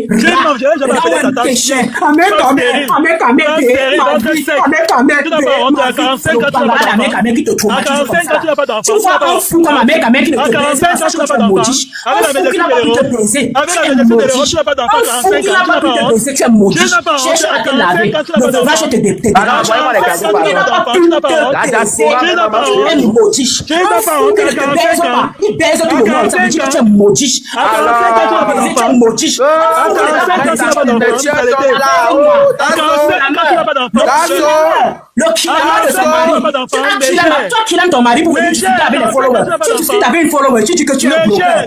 Tu vois un fou comme un mec qui ne te baise pas, sache que tu es maudit. Un fou qui n'a pas pu te baiser, tu es maudit. Un fou qui n'a pas pu te baiser, tu es maudit. Cherche à te laver, le veuvage te dépter. Un fou qui n'a pas pu te baiser, tu es maudit. Un fou qui ne te baise pas, il baise tout le monde, ça veut dire que tu es maudit. Un fou qui n'a pas baisé, tu es maudit. Un fou qui n'a pas baisé, tu es maudit. Le killer de son mari. Toi qui aimes ton mari pour venir discuter avec les followers. Tu discutes avec une follower, tu dis que tu es un bloqueur.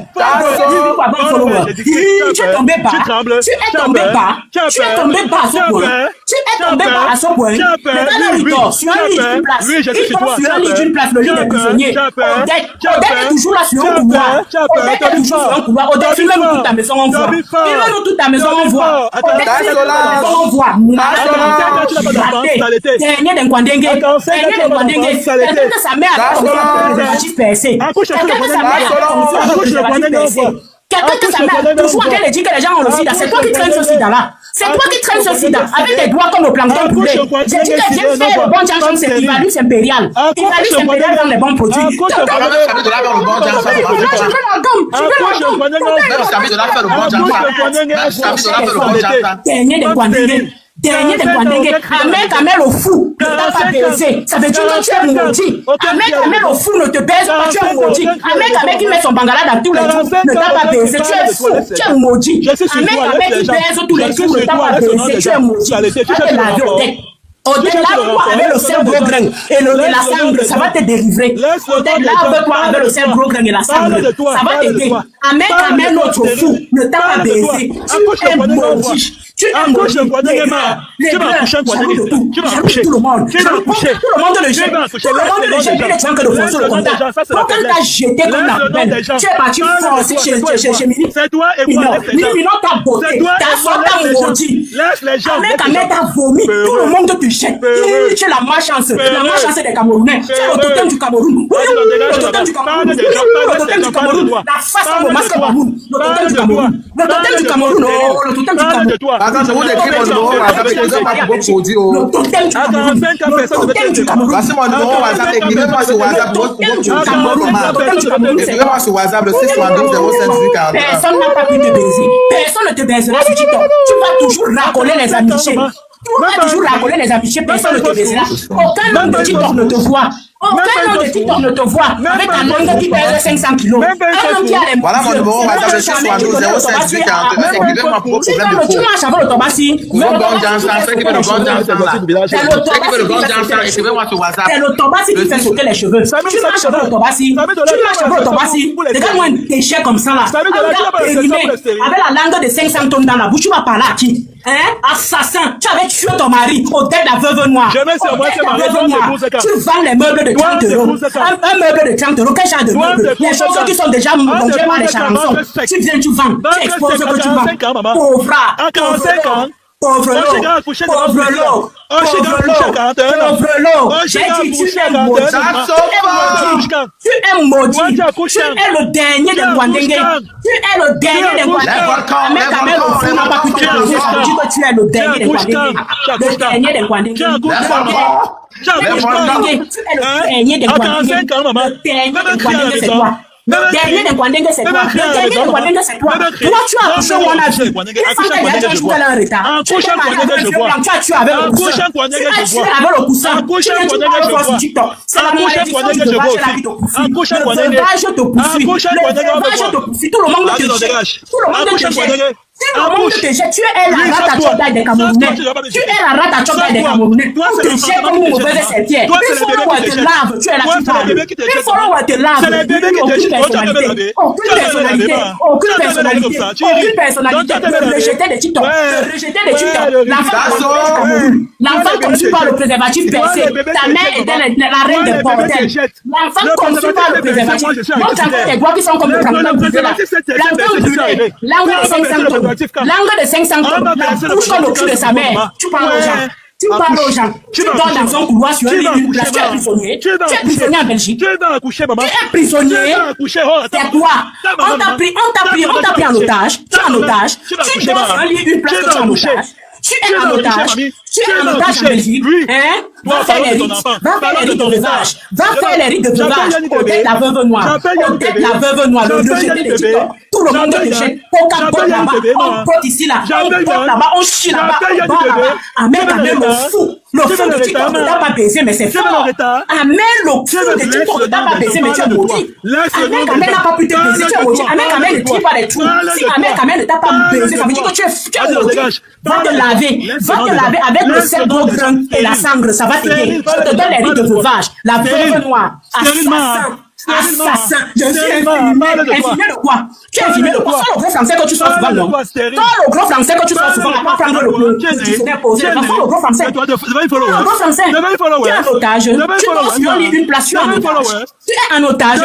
Tu es tombé bas. Tu es tombé bas. Tu es tombé bas à ce point. Tu es tombé bas à ce point. Maintenant, il dort sur un lit d'une place. Il dort sur un lit d'une place, le lit des prisonniers. Odette est toujours là sur un couloir. Odette est toujours sur un couloir. Odette, filme nous toute ta maison, on voit. Filme nous toute ta maison, on voit. Odette, filme toute ta maison, on voit. Dernier d'un Guandéngue. Dernier d'un Guandéngue. Quelqu'un que sa mère a fait un préservatif percé. Quelqu'un que sa mère a fait un préservatif percé. Quelqu'un que sa mère, toujours qu'elle dit que les gens ont le sida, c'est toi qui traînes ce sida-là. C'est toi qui traînes ce sida, avec tes doigts comme le plancton brûlé. J'ai dit que j'ai fait le bon Jansang, c'est Ivanus Impérial. Ivanus Impérial dans les bons produits. Je veux la gomme. Dernier des Guandéngue. Dernier des Guandéngue, Amel au fou, ne t'a pas baisé. Ça veut dire que tu es maudit. Amel au fou ne te baise pas, tu es maudit. Amel qui met son bangala dans tous les jours, ne t'a pas baisé, tu es fou, tu es maudit. Amel qui baise tous les jours, ne t'a pas baisé, tu es maudit. Odette lave-toi avec le sel gros grain et la sangle, ça va te délivrer. Odette lave-toi avec le sel gros grain et la sangle, ça va t'aider. Amel notre fou, ne t'a pas baisé, tu es maudit. Tu es maudit. Les bleus, j'avoue de tout. J'avoue tout le monde. Tout le monde le jette. Tout le monde le jette. Il est temps que de forcer le contact. Quand elle t'a jeté comme la poubelle, tu es parti forcer chez Mini. Mini t'a botté. Ta soeur t'a maudit. Amel t'a vomi. Tout le monde te jette. Tu es la malchance. La malchance des Camerounais. Tu es le totem du Cameroun. Le totem du Cameroun. Le totem du Cameroun. La face au masque Cameroun. Le totem du Cameroun. Le totem du Cameroun. Le totem du Cameroun. Attends, je vous écris mon numéro WhatsApp. Je ne pas pour produire. Le totem du Cameroun. Le totem du Cameroun. Passez mon numéro WhatsApp. Écrivez-moi sur WhatsApp. Écrivez-moi sur WhatsApp. Le 672 05 40. Personne n'a pas pu te baiser. Personne ne te baisera sur TikTok. Tu vas toujours racoler les amitiés. Tu vas toujours racoler les amitiés. Personne ne te baisera. Aucun homme de TikTok ne te voit. Aucun homme de TikTok ne te voit avec ta langue qui pèse 500 kilos. Un homme qui a les voilà mon numéro WhatsApp. Le 672 05 40. Écrivez-moi pour problème de tu marches avec le Tobassi. Bon Johnson, ceux qui veulent le bon Johnson là. Ceux qui veulent le bon Johnson, écrivez-moi sur WhatsApp. C'est le Tobassi qui fait sauter les cheveux. Tu marches avec le Tobassi. Tu marches avec le Tobassi. Regarde-moi un déchet comme ça là. Un gars périmé avec la langue de 500 tonnes dans la bouche. Tu vas parler à qui? Hein? Assassin. Tu avais tué ton mari au tête de la veuve noire. Tu vends les meubles de 30 euros. Un meuble de 30 euros. Quel genre de meuble? Les choses qui sont déjà mangées par les charançons. Tu viens, tu vends. Tu exposes ce que tu vends. Pauvre. Pauvre lot. J'ai dit, tu es maudit. Tu es maudit. Tu es le dernier de Kwandengue. Tu es le dernier de Kwandengue. Mais quand même, au fond, n'a pas pu te poser. Ça veut dire que tu es le dernier de Kwandengue. Le dernier de Kwandengue. Tu es le dernier de Kwandengue. Le dernier de Kwandengue, c'est toi. Le dernier de Kwandengue, c'est toi. Le dernier de Kwandengue, c'est toi. Toi, tu as accouché où on a vu. Une femme qui a déjà joué dans un retard. Tu as tué avec le coussin. Tu as tué avec le coussin. Tu viens de voir sur TikTok. C'est la malédiction du veuvage la vie te poursuit. Le veuvage te poursuit. Le veuvage te poursuit. Tout le monde te jette. Tout le monde te jette. Si le monde te jette, tu es la rate à choc des Camerounais. Tu es la rate à choc des Camerounais. On te jette comme une mauvaise serpillère. Une fois où elle te lave, tu es là, tu parles. Une fois où elle te lave, aucune personnalité. Aucune personnalité. Aucune personnalité. Le rejeter des TikTok. Le rejeter des TikTok. L'enfant conçu par le préservatif percé. Ta mère était la reine des bordels. L'enfant conçu par le préservatif. Donc, encore des doigts qui sont comme le camion brûlé là. L'enfant brûlé. Langue de 500 tonnes. Langue de 500 tonnes. La bouche comme le cul de sa mère. Tu parles aux gens. Tu parles aux gens. Tu dors dans un couloir sur une place. Tu es prisonnier. Tu es prisonnier en Belgique. Tu es prisonnier. C'est toi. On t'a pris en otage. Tu es en otage. Tu dors sur une place que tu es en otage. Tu es en otage. Tu es en otage en Belgique. Hein? Va faire les rites. Va faire les rites de veuvage. Va faire les rites de veuvage. Odette la veuve noire. Odette la veuve noire. Le rejeté de TikTok. Tout le monde te rejette. On capote là-bas. On pote ici là. On pote là-bas. On chie là-bas. On bat là-bas. Amène le fou. Le fou de TikTok ne t'a pas baisé, mais c'est fort. Amène le fou de TikTok ne t'a pas baisé, mais tu es maudit. Amène n'a pas pu te baiser, tu es maudit. Amène ne tire pas les trous. Si Amène ne t'a pas baisé, ça veut dire que tu es maudit. Va te laver avec le sel d'eau grain et la sangre, ça va t'aider. Je te donne les rites de veuvage. La veuve noire. Assassin. Je suis infirmé. Infirmé de quoi? Tu es infirmé de quoi? Sans le gros français que tu sois souvent, non? Sans le gros français que tu sois souvent, on va prendre le bleu. Tu serais posé. Sans le gros français. Sans le gros français. Tu es en otage. Tu dors sur une place, tu es en otage. Tu es en otage.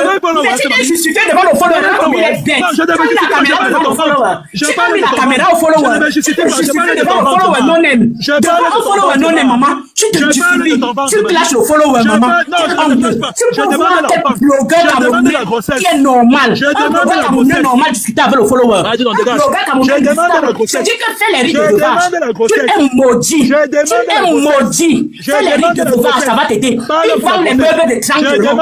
Mais tu t'es justifié devant le follower comme il est bête. Tu as mis la caméra devant le follower. Tu as mis la caméra au follower. Tu t'es justifié devant le follower non-name. Devant un follower non-name, maman. Tu te justifies. Tu clashes le follower, maman. Tu peux voir quel blogueur camerounais qui est normal. Un blogueur camerounais normal discuter avec le follower. Un blogueur camerounais discuter. Tu dis que fais les rites de veuvage. Tu es maudit. Tu es maudit. Fais les rites de veuvage, ça va t'aider. Ils vendent les meubles de 30 euros.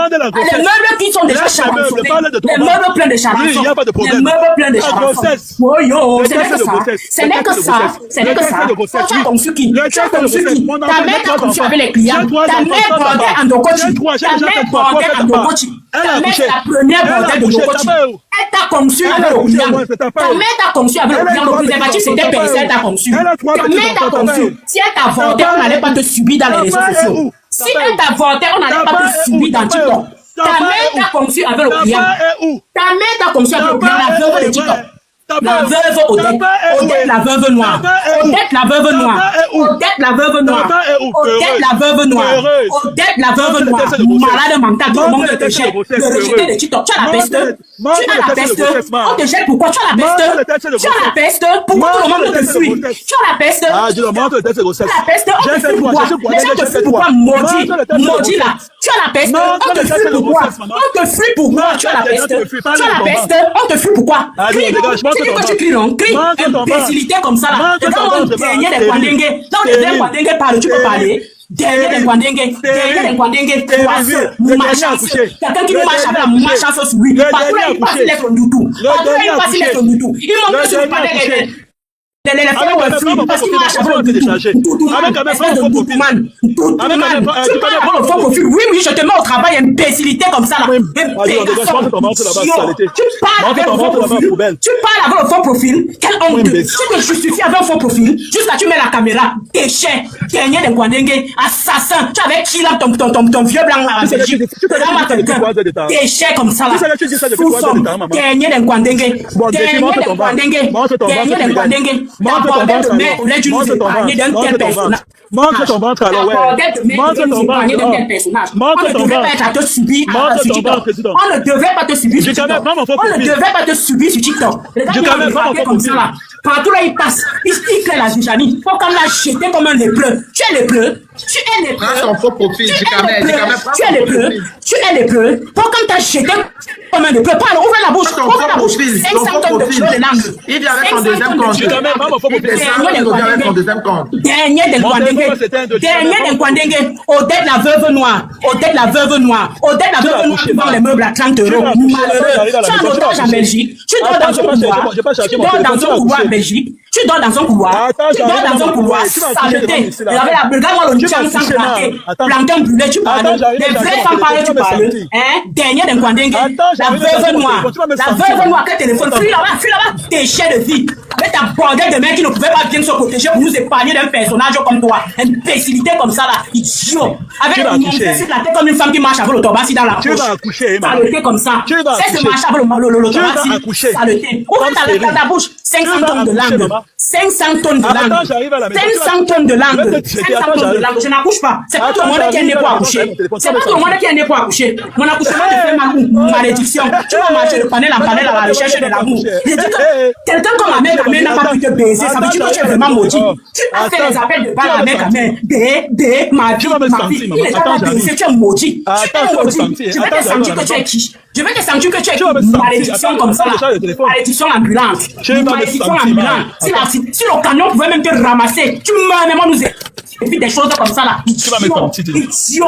Les meubles qui sont déjà charançonnés. Les meubles pleins de charançons. Les meubles pleins de charançons. Oh yo, ce n'est que ça. Ce n'est que ça. Ce n'est que ça. Tu as conçu qui? Tu as conçu qui? Ta mère t'a conçu avec les clients. Ta mère bordait en Dokochi. Ta mère bordait en Dokochi. Ta mère c'est la première bordelle de Dokochi. Elle t'a conçu avec le client. Ta mère t'a conçu avec le client. Le préservatif c'était percé, elle t'a conçu. Ta mère t'a conçu. Si elle t'a bordé, on n'allait pas te subir dans les réseaux sociaux. Si elle t'a bordé, on n'allait pas te subir dans TikTok. Ta mère t'a conçu avec le client. Ta mère t'a conçu avec le client, la veuve de TikTok. La veuve Odette. Odette la veuve noire. Odette la veuve noire. Odette la veuve noire. Odette la veuve noire. Odette la veuve noire. Malade mental, tout le monde te jette. Le rejeté de TikTok. Tu as la peste. Tu as la peste. On te jette pourquoi? Tu as la peste. Tu as la peste. Pourquoi tout le monde te fuit? Tu as la peste. Tu as la peste. On te fuit pourquoi? Les gens te fuient pourquoi? Maudit. Maudit là. Tu as la peste. On te fuit pourquoi? On te fuit pourquoi? Tu as la peste. Tu as la peste. On te fuit pourquoi? Crie, que tu cries, non? Crie. Imbécilité comme ça, là. Et quand on dernier des Kwandenge, dans les derniers Kwandenge parlent, tu peux parler. Dernier des Kwandenge, poisseux, moumachasse. Quelqu'un qui marche avec la moumachasse sur lui. Partout là, il passe, il est son doutou. Partout là, il passe, il est son doutou. Il manque que sur le palais les femmes ouais, parce qu'il marche avec le profil. Oui, je te mets au travail, imbécilité comme ça là. Tu parles avec le faux profil. Quelle honte. Tu te justifies avec un faux profil. Jusqu'à tu mets la caméra. Déchet. Dernier des Kwandenge. Assassin. Tu avais qui là ton vieux blanc là en Belgique. Déchet comme ça là. Dernier des Kwandenge. Dernier des Kwandenge. Dernier des Kwandenge. Montre ton ventre alors, ouais. Montre ton ventre. On ne devait pas être à te subir sur TikTok. On ne devait pas te subir sur TikTok. On ne devait pas te subir sur TikTok. Regarde, comme ça là. Partout là, il passe. Il crée la Zouchani. Faut qu'on l'a jeté comme un lépreux. Tu es lépreux. Tu es lépreux. Prends son faux profil. Tu es lépreux. Tu es lépreux. Faut qu'on t'a jeté comme un lépreux. Parle, ouvre la bouche. Ouvre la bouche. 500 tonnes de kilos de langue. Il vient avec son deuxième compte. Il vient avec son deuxième compte. Dernier des Kwandenge. Odette la veuve noire. Odette la veuve noire. Odette la veuve noire qui vend les meubles à 30 €. Malheureux. Tu as un otage en Belgique. Tu dors dans un couloir. Tu dors dans un couloir en Belgique. Tu dors dans un couloir. Tu dors dans un couloir. Saleté. Regarde-moi le tien sans plantain brûlé, tu parles. Les vraies femmes parlent, tu parles. Dernier des Kwandenge. La veuve noire. La veuve noire, quel téléphone. Fuis là-bas. Déchet de vie. Avec ta bordelle de mecs qui ne pouvaient pas bien se protéger pour nous épargner d'un personnage comme toi. Imbécilité comme ça là. Idiot. Avec une montée sur la tête comme une femme qui marche avec l'autobassi dans la poche. Tu vas accoucher, saleté comme ça. C'est ce marche avec l'autobassi. Saleté. Ouvre ta bouche. 500 tonnes de langue. 500 tonnes de langue. 500 tonnes de langue. 500 tonnes de langue. Je n'accouche pas. C'est pas tout le monde qui est né pour accoucher. C'est pas tout le monde qui est né pour accoucher. Mon accouchement te fait malédiction. Tu vas marcher de panel en panel à la recherche de l'amour. Je dis que quelqu'un comme ma mère n'a pas pu te baiser. Ça veut dire que tu es vraiment maudit. Tu as fait les appels de balle à mère, ma fille. Il n'est pas baisé. Tu es maudit. Tu es maudit. Je vais te sentir que tu es qui? Je vais te sentir que tu es une malédiction comme ça. Malédiction ambulante. Malédiction ambulante. Si le camion pouvait même te ramasser, tu meurs même nous évite des choses comme ça là. Idiot. Si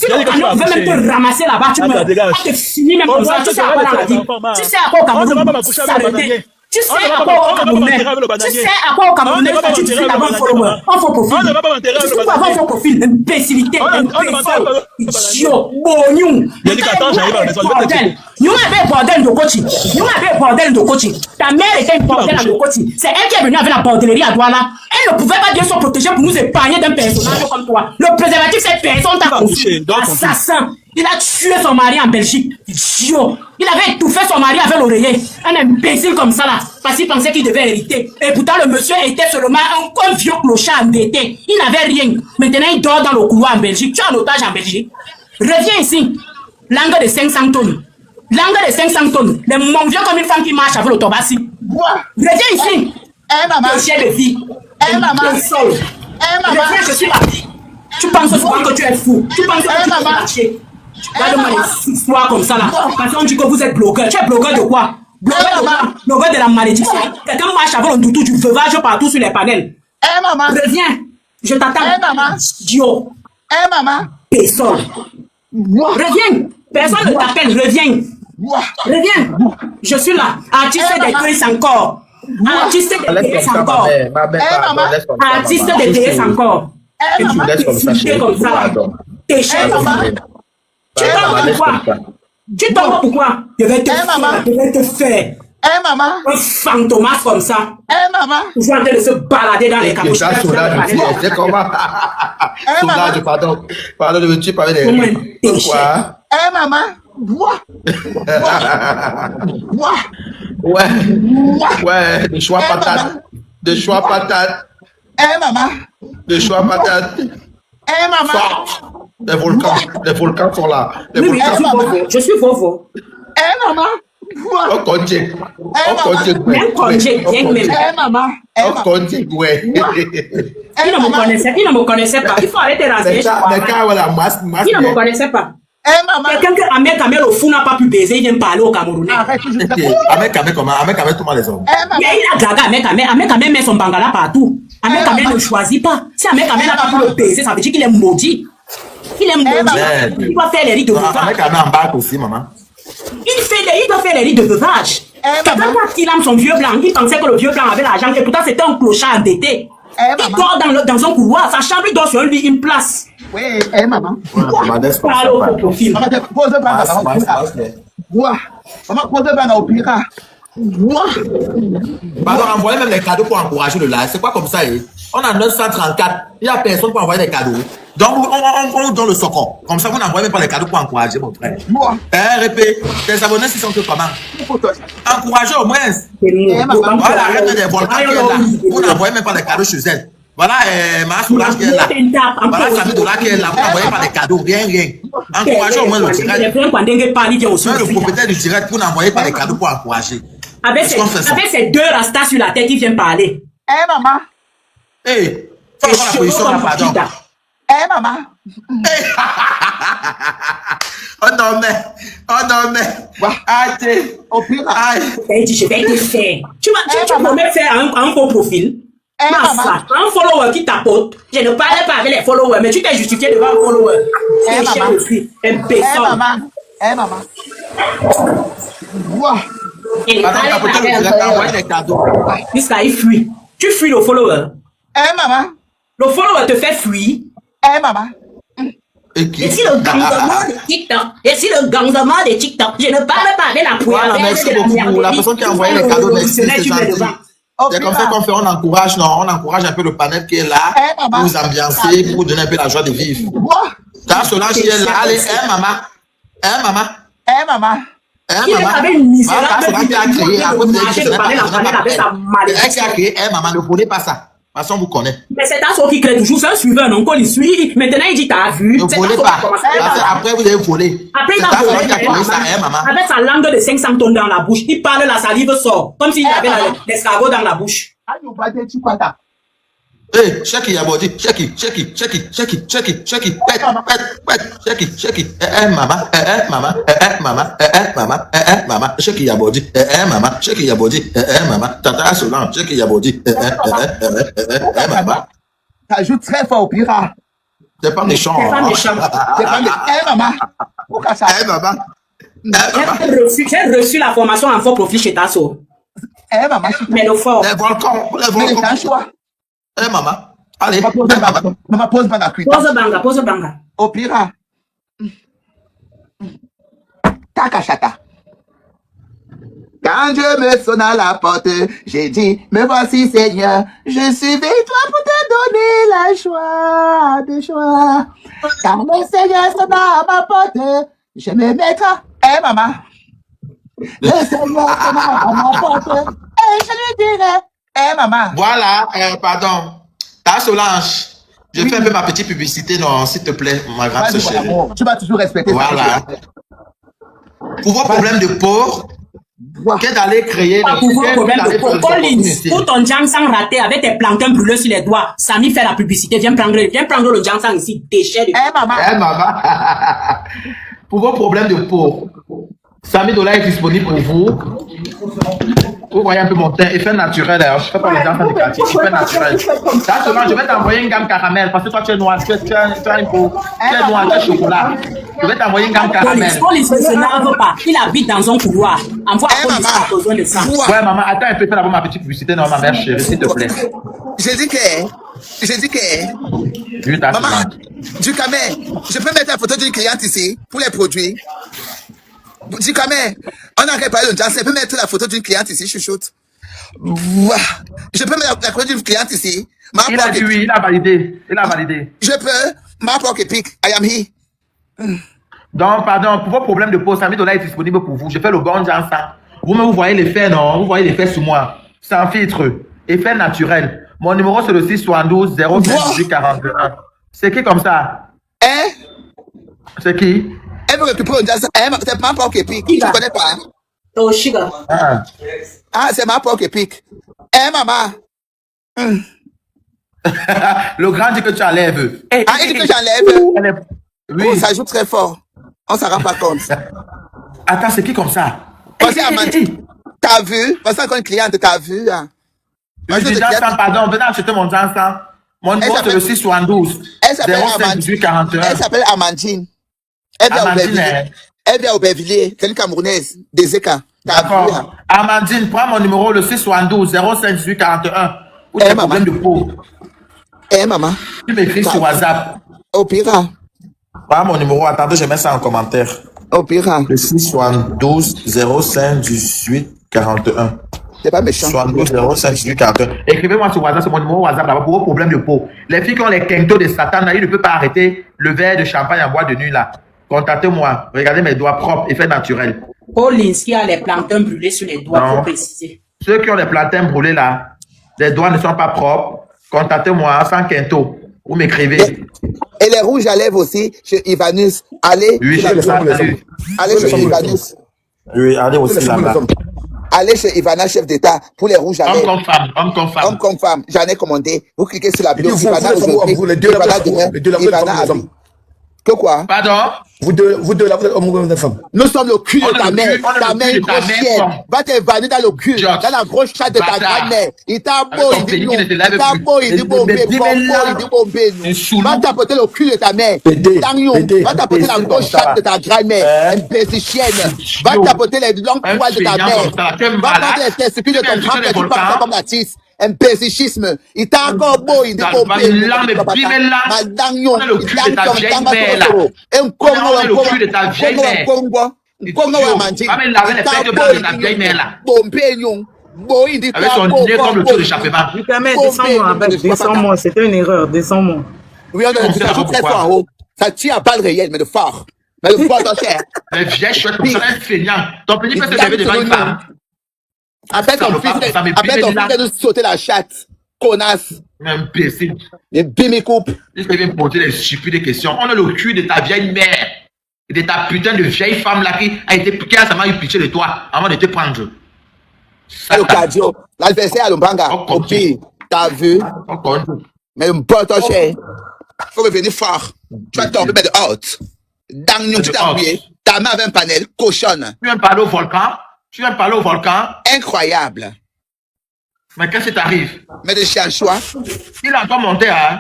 le camion pouvait même te ramasser là-bas, tu meurs. On te finit même comme ça. Tu sais à quoi dans la vie? Tu sais à quoi au Cameroun? S'arrêter. Tu sais à quoi au Camerounais? Tu sais à quoi au Camerounais? Tu dis d'abord un follower, un faux profil. Tu sais quoi avoir un faux profil? Imbécilité, idiot, bognon. Nous avons bordel de coaching. Ta mère était une bordel de coaching. C'est elle qui est venue avec la bordellerie à Douala. Elle ne pouvait pas bien se protéger pour nous épargner d'un personnage comme toi. Le préservatif, cette personne t'a conçu. Assassin. Il a tué son mari en Belgique. Idiot. Il avait étouffé son mari avec l'oreiller. Un imbécile comme ça là. Parce qu'il pensait qu'il devait hériter. Et pourtant le monsieur était seulement un vieux clochard endetté. Il n'avait rien. Maintenant il dort dans le couloir en Belgique. Tu es en otage en Belgique. Reviens ici. Langue de 500 tonnes. Langue de 500 tonnes. Les mon vieux comme une femme qui marche avec l'autobassi. Reviens ici. Maman. Chien de vie. Maman. Maman. Je suis la vie. Tu penses souvent que tu es fou. Tu penses que tu peux marcher. Regarde-moi les histoires comme ça là. Parce qu'on dit que vous êtes blogueur. Tu es blogueur de quoi? Blogueur de la malédiction. Quelqu'un marche avec le doutou du veuvage partout sur les panels. Maman. Reviens. Je t'attends. Maman. Idiot. Maman. Personne. Reviens. Personne ne t'appelle. Reviens. Je suis là. Artiste des TS encore. Artiste des TS encore. Artiste des TS encore. Et tu vas te ficher comme ça. T'es cher. Tu tombes pourquoi? Je vais te faire. Maman. Un fantomas comme ça. Maman. Ils sont en train de se balader dans les capuches. C'est comment? Soulage, pardon. Pardon de me tuer par les. Pourquoi? Maman. Ouais, de choix patate. Maman. Maman. Les volcans sont là. Oui, je suis Vovo. Maman. On continue. Maman. Il ne me connaissait pas. Il faut arrêter de renseigner. Il ne me connaissait pas. maman. Quelqu'un que Ahmed Kamel au fou n'a pas pu baiser, il vient parler au Camerounais. Arrête, je te Ahmed Kamel comment? Ahmed Kamel, tout le monde les hommes. Mais il a gaga Ahmed Kamel. Ahmed Kamel met son bangala partout. Ahmed Kamel ne choisit pas. Si Ahmed Kamel n'a pas pu le baiser, ça veut dire qu'il est maudit. Il est maudit. Il doit faire les rites de veuvage. Ahmed Kamel embarque aussi, maman. Il doit faire les rites de veuvage. Quand il aime son vieux blanc, il pensait que le vieux blanc avait l'argent, et pourtant c'était un clochard endetté. Il dort dans un couloir, sa chambre, il dort sur lui une place. Oui, maman. Maman, laisse pas Parle au profil. Maman, pose le banc. Maman, pose le banc au pire. Pardon, envoyez même les cadeaux pour encourager le live. C'est quoi comme ça, on a 934. Il n'y a personne pour envoyer des cadeaux. Donc, on vous donne le socon. Comme ça, vous n'envoyez même pas les cadeaux pour encourager mon frère. RP, tes abonnés, ils sont que comment? Encouragez au moins. Voilà, la reine des volcans qui est là. Vous n'envoyez même pas les cadeaux chez elle. Voilà, ma Solange qui est là. Voilà, Samy Dola qui est là. Vous n'envoyez pas les cadeaux, rien. Encouragez au moins le direct. Même le propriétaire du direct, vous n'envoyez pas les cadeaux pour encourager. Avec ces deux rastas sur la tête, il vient parler. Maman. Fais la position là, pardon. Maman. Oh non, mais. Arrêtez. Au pire. Je vais te faire. Tu peux faire un faux profil. Un follower qui tapote. Je ne parlais pas avec les followers, mais tu t'es justifié devant un follower. Maman. Jusqu'à il fuit. Tu fuis le follower. Maman. Le follower te fait fuir. Maman. Et si le gangement de TikTok, je ne parle pas avec la poire. Voilà, merci beaucoup. La personne qui a envoyé les cadeaux, merci, c'est gentil. C'est comme ça qu'on fait, on encourage un peu le panel qui est là, pour vous ambiancer, pour vous donner un peu la joie de vivre. Car Solange qui est là, allez, maman. Maman. Il avait une misérable Solange qui a créé, après vous avez créé, maman, ne prenez pas ça. De toute façon, vous connaissez. Mais c'est Tasso qui crée toujours, c'est un suiveur, non, qu'on il suit. Maintenant, il dit, t'as vu. Ne volez pas. Après, vous avez volé. Après, il a volé. Maman. Avec sa langue de 500 tonnes dans la bouche, il parle, la salive sort. Comme s'il avait l'escargot dans la bouche. Check it, Yabodi. Check it. Maman. Check it, Yabodi. Maman. Check it, Yabodi. Maman. Tata Solange. Check it, Yabodi. Maman. Ça joue très fort au pire. C'est pas méchant. Maman. Pourquoi ça? Maman. J'ai reçu la formation en faux profil chez Tasso. Maman. Mais le fort. Les volcans. Maman. Allez. Maman, pose banga. Pose banga. Au pire. Takashata. Quand je me sonne à la porte, j'ai dit, me voici Seigneur, je suis venu toi pour te donner la joie de joie. Quand le Seigneur sonne à ma porte, je me mettrai. Maman. Le Seigneur sonne à ma porte, et je lui dirai, maman. Voilà, pardon. Ta Solange, je fais un peu ma petite publicité, non, s'il te plaît, ma grande sœur chérie. Tu vas toujours respecter ça. Voilà. Pour vos problèmes de peau, qu'est d'aller créer pour ton Jansang raté avec tes plantains brûlés sur les doigts, Samy fait la publicité. Viens prendre le Jansang ici, déchet de... maman. Pour vos problèmes de peau, Samy Dola est disponible pour vous. Vous voyez un peu mon teint, effet naturel. Je ne fais pas les enfants de quartier, effet naturel. Ça, seulement, je vais t'envoyer une gamme caramel parce que toi, tu es noir, tu as une peau, tu es noir, tu es chocolat. Je vais t'envoyer une gamme caramel. Police ne s'énerve pas. Il habite dans un couloir. Envoie à police, a besoin de ça. Ouais, maman, attends un peu, fais d'abord ma petite publicité, non, ma mère chérie, s'il te plaît. J'ai dit que. Maman, du camé, je peux mettre la photo d'une cliente ici pour les produits. Du camé, on a réparé le jazz, je peux mettre la photo d'une cliente ici, chouchoute. Je peux mettre la photo d'une cliente ici. Il a dit oui, il a validé. Je peux, ma porte épique, I am here. Donc, pardon, pour vos problèmes de peau, Samy Dola est disponible pour vous. Je fais le bon Jansan. Vous voyez l'effet, non? Vous voyez l'effet sur moi. Sans filtre. Effet naturel. Mon numéro, c'est le 672 058 41. C'est qui comme ça? C'est qui? Elle veut récupérer le jazz. C'est ma porte épique. Tu ne connais pas? Oh, Chiga. C'est ma porte épique. Maman. Le grand dit que tu enlèves. Il dit que j'enlève. Oui. Ça joue très fort. On s'en rend pas compte. Attends, c'est qui comme ça? Parce que t'as vu? Parce que quand une cliente, t'as vu? Hein? Oui, déjà, pardon, venez acheter mon ensemble. Mon numéro, c'est le 672. Elle s'appelle 05841. Elle s'appelle Amandine. Elle vient au Aubervilliers. C'est une Camerounaise. Des écarts. D'accord. Amandine, prends mon numéro, le 672 05841. Pour tes problèmes de peau. Maman. Tu m'écris sur WhatsApp. Au pire. Prends mon numéro. Attendez, je mets ça en commentaire. Au pire. Le 672 051841. C'est pas méchant. 72 051841. Écrivez-moi sur WhatsApp, c'est mon numéro WhatsApp là-bas pour vos problèmes de peau. Les filles qui ont les quintos de Satan, là, ils ne peuvent pas arrêter le verre de champagne en boîte de nuit là. Contactez-moi. Regardez mes doigts propres, effet naturel. Pauline, qui a les plantains brûlés sur les doigts, Non. pour préciser. Ceux qui ont les plantains brûlés là, les doigts ne sont pas propres. Contactez-moi sans quinto. Vous m'écrivez. Et les rouges à lèvres aussi, chez Ivanus. Allez. Oui, Allez chez Ivanus. Oui, allez aussi là-bas. Allez chez Ivana, chef d'État, pour les rouges à lèvres. Homme comme femme, homme comme femme. Homme comme femme. J'en ai commandé. Vous cliquez sur la vidéo. Ivana aujourd'hui. Ivana Abi. Que quoi? Pardon? Vous deux là, vous êtes homme ou femme? Nous sommes le cul de On ta est le mère. cul, on est Ta le mère, cul une de ta grosse mère, chienne. femme. Va t'évanouir dans le cul, George. dans la grosse chatte de ta Bâtard. grand-mère. Il t'a Avec beau, ton il dit pénis non. qui ne te lève Il t'a plus. beau, il dit bon, Mais il dit bon, Et sous Va tapoter le cul de ta mère. Pédé, Dagnon. pédé, Va tapoter la pédé, grosse comme ça. chatte de ta grand-mère. Imbécile chienne. Va tapoter les longues Un poils de ta feignant mère. comme ça, tu es Va malade. prendre les testicules de Tu ton viens grand-père, toucher tu les parles volcans. comme la tisse. Imbécilisme. Il t'a encore beau, il dit Dans bon, le bas, Ma dagnon. On est le cul de ta vieille mère, là. Un On est le cul de ta vieille mère. Congo wa Amandine. Va me laver les fêtes blanches de ta vieille mère là. Avec son nez comme le tour d'échappement. Jamais, descends-moi, c'était une erreur, descends-moi. Oui, on est très fort en haut. Ça tire à balles réelles, mais de fort. Mais de fort en chair. Les vieilles chouettes comme ça, un feignant. Ton pénis peut se lever devant une femme. Après ton fils de nous sauter la chatte. Connasse. Imbécile. Et bim, coupe. Il peut me poser des stupides questions. On a le cul de ta vieille mère. Et de ta putain de vieille femme là qui a été piquée à sa main, eu pitié de toi avant de te prendre. Le cardio. L'adversaire à l'Ombanga. Au pire. T'as vu? Encore. Mais un bon ton cher. Faut revenir fort. Tu vas tomber, mais de haute. Dagnon, tu t'as appuyé. Ta main avait un panel. Cochonne. Tu viens parler au volcan? Tu viens parler au volcan? Incroyable. Mais qu'est-ce qui t'arrive? Mais de chien choix. Il a encore monté, hein?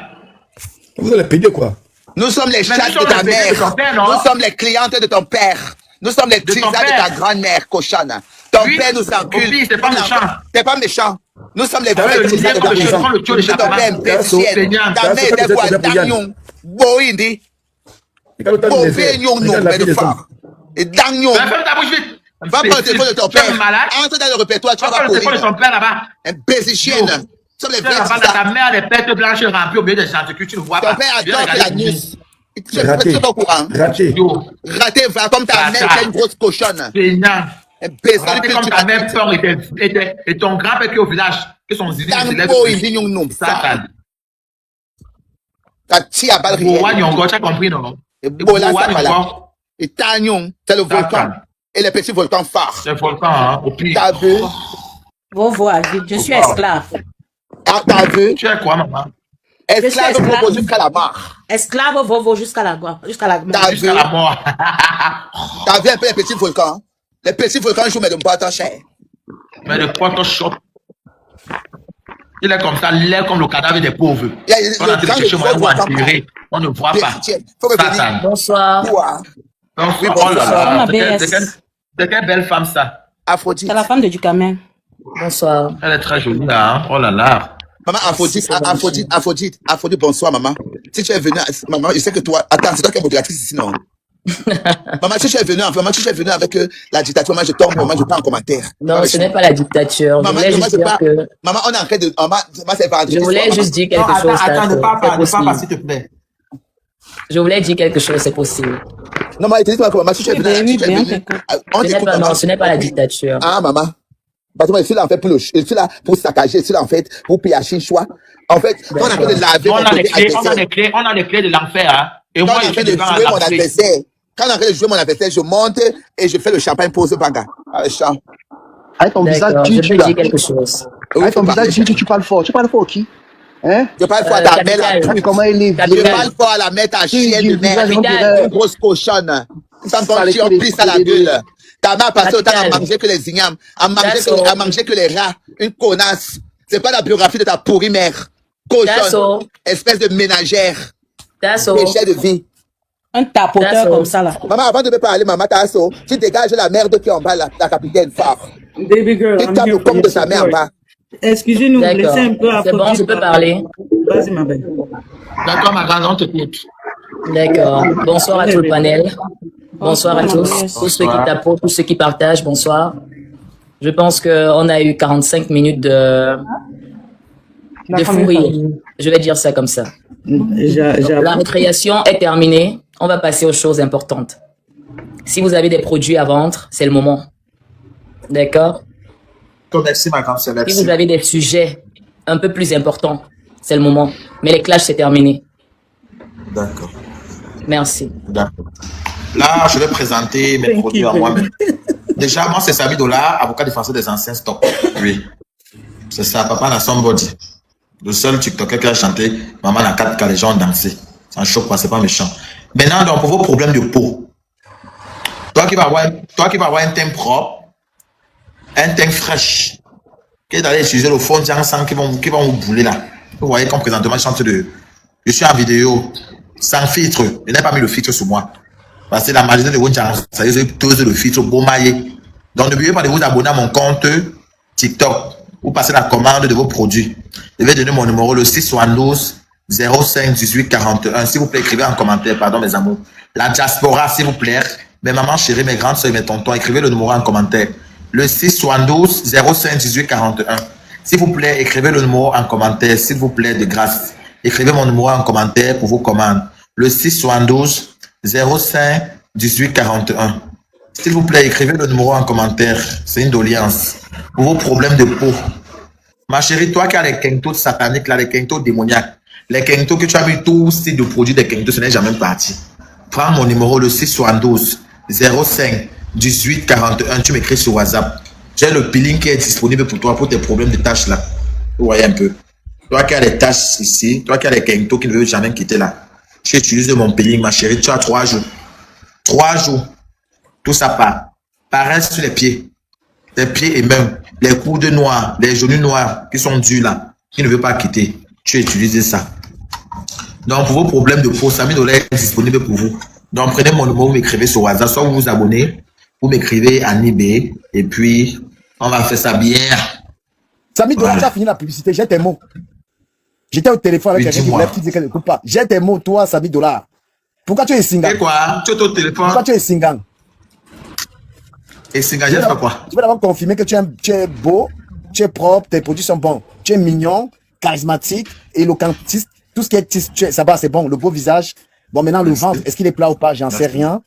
Vous allez payer quoi? Nous sommes les Mais chattes nous de ta sommes les bébés de ton père, mère. non? Nous sommes les clientes de ton père. Nous sommes les De ton tisanes de père. ta grand-mère, cochonne. Ton Oui, père nous encule. Obi, c'est pas méchant. T'es pas méchant. Nous sommes les T'as vraies vu le tisanes de lien comme ta le mère. prends le tuyau de De ton chapeau. père imbécienne. Feignant. Ta mère était quoi? Dagnon. Boindi. Bovénion, non, mais de fort. Et Dagnon. Mais ferme ta bouche vite. Va prendre le téléphone de ton Tu es père. malade? Entre dans le répertoire, tu Va vas prendre le téléphone de courir. ton père là-bas. Imbécile chienne. Nous sommes les Tu vraies vas dans tisanes. ta mère des pertes blanches remplies au milieu des gens que tu ne vois Ton pas. père Viens adore la regarder nuit. Tu es Raté. pas au courant. Raté. Yo, Raté, va comme ta mère, c'est une grosse cochonne. feignant. Imbécile, Raté comme ta mère peur et ton grand-père qui est au village, que son zizi se lève. Tango, il dit non, Satan. Ça tire à balles Boa réelles. Nyongo, tu as compris, non? Et Bola, Boa ça va là. Nyongo, Et Tagnon, c'est le volcan. Satan. Et les petits volcans phares. C'est le volcan, hein, au pire. T'as vu? Vovo, je suis esclave. Ah, t'as vu? Tu es quoi, maman? Esclave esclave. propose jusqu'à la mort. Esclave Vovo jusqu'à la mort. T'as vu? Jusqu'à la mort. T'as vu un peu les petits volcans? Les petits volcans jouent, mais de pas tant cher. Mais le Photoshop, il est comme ça, l'air comme le cadavre des pauvres. Il y a On a cherché moyen pour attirer. On ne voit pas. Faut revenir. Satan. Bonsoir. Quoi? Donc, Oui, oh là là, bonsoir. c'est quelle belle femme ça. Aphrodite. C'est la femme de Ducamin. Bonsoir. Elle est très jolie là, hein. Oh là là. Maman, Aphrodite, bonsoir, maman. Si tu es venue, maman, je sais que toi, attends, c'est toi qui es modératrice ici, non? Maman, si tu es venue avec la dictature, moi, je tombe, maman, je pas en commentaire. Non, ce n'est pas la dictature. Je Maman, voulais maman, juste c'est dire pas, que... maman, on est en train de, maman, c'est pas Je voulais juste dire quelque chose. Attends, ne parle pas, c'est possible. s'il te plaît. Je voulais dire quelque chose, c'est possible. Non, maman, dis-moi que maman, si tu es Oui, venue, oui, si tu es bien, venue, d'accord. on Ce n'est t'écoute, pas, maman. non, ce n'est pas la dictature. Ah, maman. Parce que je suis là, en fait, je suis là pour saccager, je suis là, en fait, pour piller choix. En fait, on est en train de laver On mon a les côté clés, on a adversaire. les clés, on a les clés de l'enfer, hein. Et Quand moi, on est je en train suis de devant jouer la mon clé. adversaire, quand on est en train de jouer mon adversaire, je monte et je fais le champagne pour ce banga. Avec ça. Avec ton visage D'accord, je tu peux là. dire quelque chose. Oui, Avec ton faut parler. visage tu parles fort. Tu parles fort qui? Hein? Je parle fort à ta mère, Capital. la Comment il est Je Capital. parle fort à la mère, ta chienne de du mère. visage, on Capital. dirait- Une grosse cochonne. Sans ton chien, on pisse à la gueule. Ta mère a passé autant à manger que les ignames, à manger que les rats. Une connasse. C'est pas la biographie de ta pourrie mère. Cochonne. Espèce de ménagère. Péché de vie. Un tapoteur comme ça, là. Maman, avant de me parler, maman, Tasso, tu dégages la merde qui est en bas, la capitaine fort. Baby girl, Tu tapes le corps de sa mère en bas. Excusez-nous, laissez un peu C'est bon, je peux parler. Vas-y, ma belle. D'accord, ma grande, on te écoute. D'accord. Bonsoir à tout le panel. Bonsoir à tous. Tous ceux qui tapotent, tous ceux qui partagent, bonsoir. Je pense qu'on a eu 45 minutes de fou rire. Je vais dire ça comme ça. La récréation est terminée. On va passer aux choses importantes. Si vous avez des produits à vendre, c'est le moment. D'accord? Merci, ma grande sœur. Si vous avez des sujets un peu plus importants, c'est le moment. Mais les clashs, c'est terminé. D'accord. Merci. D'accord. Là, je vais présenter mes produits à moi-même. Déjà, moi, c'est Samy Dollar, avocat défenseur des anciens stocks. Oui. C'est ça, Papa n'a somebody. Le seul TikToker qui a chanté Maman n'a 4K, les gens ont dansé. Ça ne choque pas, c'est pas méchant. Maintenant, donc, pour vos problèmes de peau, toi qui vas avoir un teint propre, un teint fraîche, qui est allé utiliser le fond de sang qui vont vous bouler là. Vous voyez comme présentement, je suis en vidéo, sans filtre. Je n'ai pas mis le filtre sur moi. Parce que la majorité de vos gens, ça veut dire tous le filtre beau maillé. Donc, n'oubliez pas de vous abonner à mon compte TikTok. Vous passez la commande de vos produits. Je vais donner mon numéro, le 672 05 18 41. S'il vous plaît, écrivez en commentaire, pardon mes amours. La diaspora, s'il vous plaît. Mes mamans chéries, mes grandes soeurs, mes tontons, écrivez le numéro en commentaire. Le 672 05 18 41. S'il vous plaît, écrivez le numéro en commentaire, s'il vous plaît, de grâce. Écrivez mon numéro en commentaire pour vos commandes. Le 672 05 18 41. S'il vous plaît, écrivez le numéro en commentaire. C'est une doléance. Pour vos problèmes de peau. Ma chérie, toi qui as les quintos sataniques, là, les quintos démoniaques, les quintos que tu as mis tous ces de produits des quintos, ce n'est jamais parti. Prends mon numéro, le 672 05 18 41. Tu m'écris sur WhatsApp. J'ai le peeling qui est disponible pour toi, pour tes problèmes de tâches là. Vous voyez un peu. Toi qui as les tâches ici, toi qui as les quintos qui ne veulent jamais quitter là. Tu utilises mon peeling, ma chérie. Tu as 3 jours. 3 jours. Tout ça part. Pareil sur les pieds. Les pieds et mains. Les coudes noirs, les genoux noirs qui sont durs là, qui ne veulent pas quitter. Tu utilises ça. Donc, pour vos problèmes de peau, Samy Dollar est disponible pour vous. Donc, prenez mon numéro, vous m'écrivez sur WhatsApp, soit vous vous abonnez, vous m'écrivez en eBay, et puis, on va faire ça bien. Samy Dollar, tu as fini la publicité, j'ai tes mots. J'étais au téléphone avec quelqu'un qui voulait qui disait qu'elle n'écoute pas. J'ai tes mots, toi, Samy Dollar. Pourquoi tu es singang? Et quoi? Tu es au téléphone? Pourquoi tu es singang? Et singang, j'ai fait quoi? Tu veux d'abord confirmer que tu es beau, tu es propre, tes produits sont bons. Tu es mignon, charismatique, éloquentiste. Tout ce qui est ça va, c'est bon. Le beau visage. Bon, maintenant, le ventre, est-ce qu'il est plat ou pas? J'en sais rien.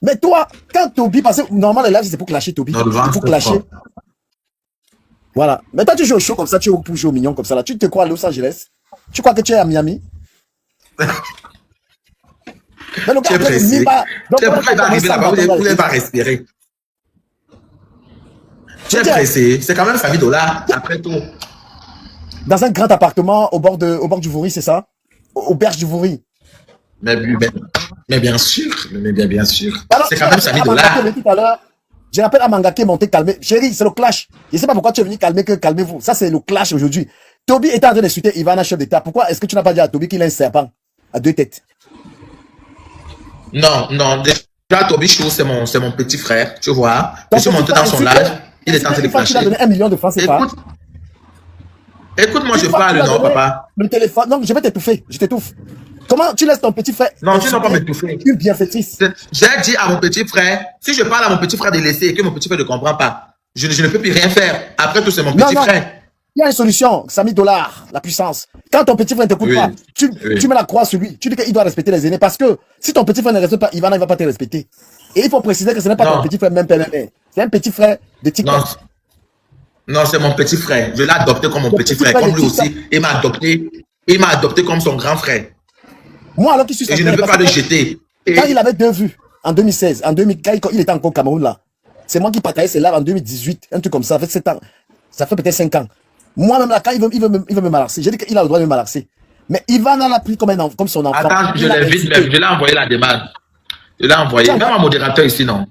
Mais toi, quand Toby, parce que normalement, les lives, c'est pour clasher Toby. Non, le ventre, c'est pour clasher. Voilà. Mais toi, tu joues au show comme ça, tu joues pour jouer au mignon comme ça, là. Tu te crois à Los Angeles? Tu crois que tu es à Miami? Mais le gars, tu es pressé. Tu es prêt d'arriver là-bas, vous ne pouvez pas respirer. Tu es pressé. C'est quand même Samy Dollar, après tout. Dans un grand appartement au bord du Vouri, c'est ça? Au berge du Vouri. Mais bien sûr. C'est quand même Samy Dollar. Je rappelle Amanga qui est monté calmer. Chérie, c'est le clash. Je ne sais pas pourquoi tu es venu calmez-vous. Ça, c'est le clash aujourd'hui. Toby était en train d'insulter Ivana, chef d'État. Pourquoi est-ce que tu n'as pas dit à Toby qu'il a un serpent à 2 têtes? Non. Déjà, Toby Chou, c'est mon petit frère. Tu vois. Je suis monté dans son live. Il est en train de clasher. Il a donné 1 million de francs CFA. Écoute, moi, je parle, non, papa. Le téléphone. Non, je vais t'étouffer. Je t'étouffe. Comment tu laisses ton petit frère? Non, tu ne vas pas m'étouffer. Une bienfaitrice. J'ai dit à mon petit frère, si je parle à mon petit frère de laisser et que mon petit frère ne comprend pas, je ne peux plus rien faire. Après tout, c'est mon petit frère. Il y a une solution, Samy Dollar, la puissance. Quand ton petit frère ne t'écoute pas, tu mets la croix sur lui. Tu dis qu'il doit respecter les aînés. Parce que si ton petit frère ne respecte pas, Ivana ne va pas te respecter. Et il faut préciser que ce n'est pas ton petit frère même PNL. C'est un petit frère de TikTok. Non, c'est mon petit frère. Je l'ai adopté comme mon petit frère. Comme lui aussi, il m'a adopté comme son grand frère. Moi, alors qu'il suis et je ne peux pas le jeter. Quand il avait 2 vues, en 2016, quand il était encore au Cameroun là, c'est moi qui partageais ses lives en 2018, un truc comme ça, ça fait 7 ans. Ça fait peut-être 5 ans. Moi-même là, quand il veut me malaxer, j'ai dit qu'il a le droit de me malaxer. Mais Ivan l'a pris comme son enfant. Attends, je l'ai envoyé la demande. Il a envoyé. Même un modérateur ici, non.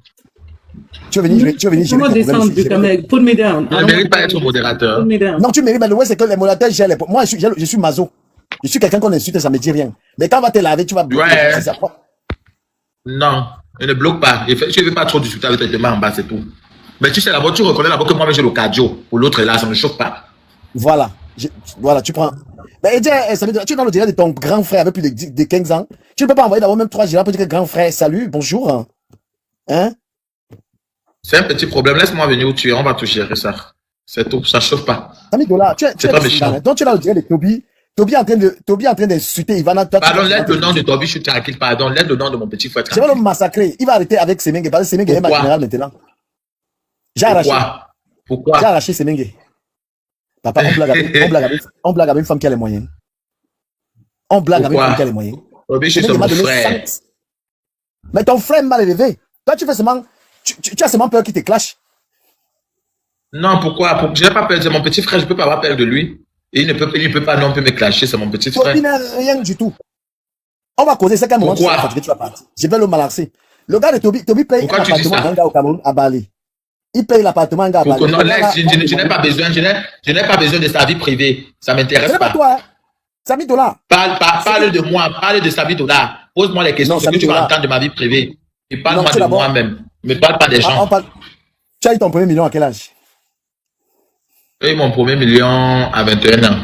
Tu veux venir gérer Comment ton descendre, problème, putain, mec? Put me down. Il ne mérite pas d'être modérateur. Put me down. Non, tu mérites, mais le ouais, c'est que les modérateurs gèrent les... Moi, je suis maso. Je suis quelqu'un qu'on insulte, ça me dit rien. Mais quand on va te laver, tu vas bloquer. Ouais. C'est ça. Non, il ne bloque pas. Tu ne veux pas trop discuter avec tes mains en bas, c'est tout. Mais tu sais, d'abord, tu reconnais d'abord que moi, j'ai le cardio. Ou l'autre est là, ça ne me choque pas. Voilà. Voilà, tu prends. Mais tu es dans le direct de ton grand frère avec plus de 15 ans. Tu ne peux pas envoyer d'abord même 3 girafes pour dire que grand frère, salut, bonjour. Hein? C'est un petit problème. Laisse-moi venir où tu es. On va tout gérer ça. C'est tout. Ça ne chauffe pas. Ami Dola, tu es pas méchant. donc tu es dans le direct de Toby. Toby est en train d'insulter Ivana. Pardon, laisse le nom de Toby, je suis tranquille. Pardon, laisse le nom de mon petit frère. Je vais le massacrer. Il va arrêter avec Semengue parce que Semengue est ma générale maintenant. J'ai arraché. Pourquoi? J'ai arraché Semengue. Papa, on blague avec une femme qui a les moyens. On blague avec une femme qui a les moyens. Toby, je suis mon frère. Mais ton frère est mal élevé. Toi, tu fais seulement, tu as seulement peur qu'il te clash. Non, pourquoi? Je n'ai pas peur de mon petit frère, je ne peux pas avoir peur de lui. Et il ne peut pas non plus me clasher, c'est mon petit frère. Il n'a rien du tout. On va causer, c'est qu'à un moment, tu vas partir. Je vais le malarcer. Le gars de Toby paye un appartement à un gars au Cameroun, à Bali. Il paye l'appartement à un gars à Bali. Non, je n'ai pas besoin, je n'ai pas besoin de sa vie privée. Ça m'intéresse pas. C'est pas toi, hein. Samy Dola. Parle de moi, parle de Samy Dola. Pose-moi les questions, ce que tu vas entendre de ma vie privée. Et parle-moi de moi-même. Ne parle pas des gens. Tu as eu ton premier million à quel âge? J'ai eu mon premier million à 21 ans.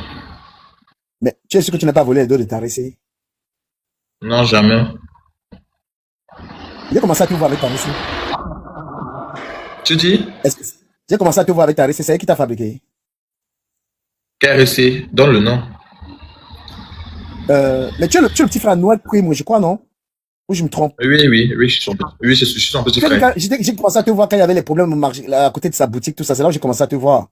Mais tu es sûr que tu n'as pas volé les dos de ta récée? Non, jamais. J'ai commencé à te voir avec ta récée. Tu dis? J'ai commencé à te voir avec ta récée, c'est elle qui t'a fabriqué. Quelle récée? Donne le nom. Mais tu es le petit frère Noël Primo, je crois, non? Ou je me trompe? Oui, je suis son petit frère. J'ai commencé à te voir quand il y avait les problèmes à côté de sa boutique, tout ça. C'est là où j'ai commencé à te voir.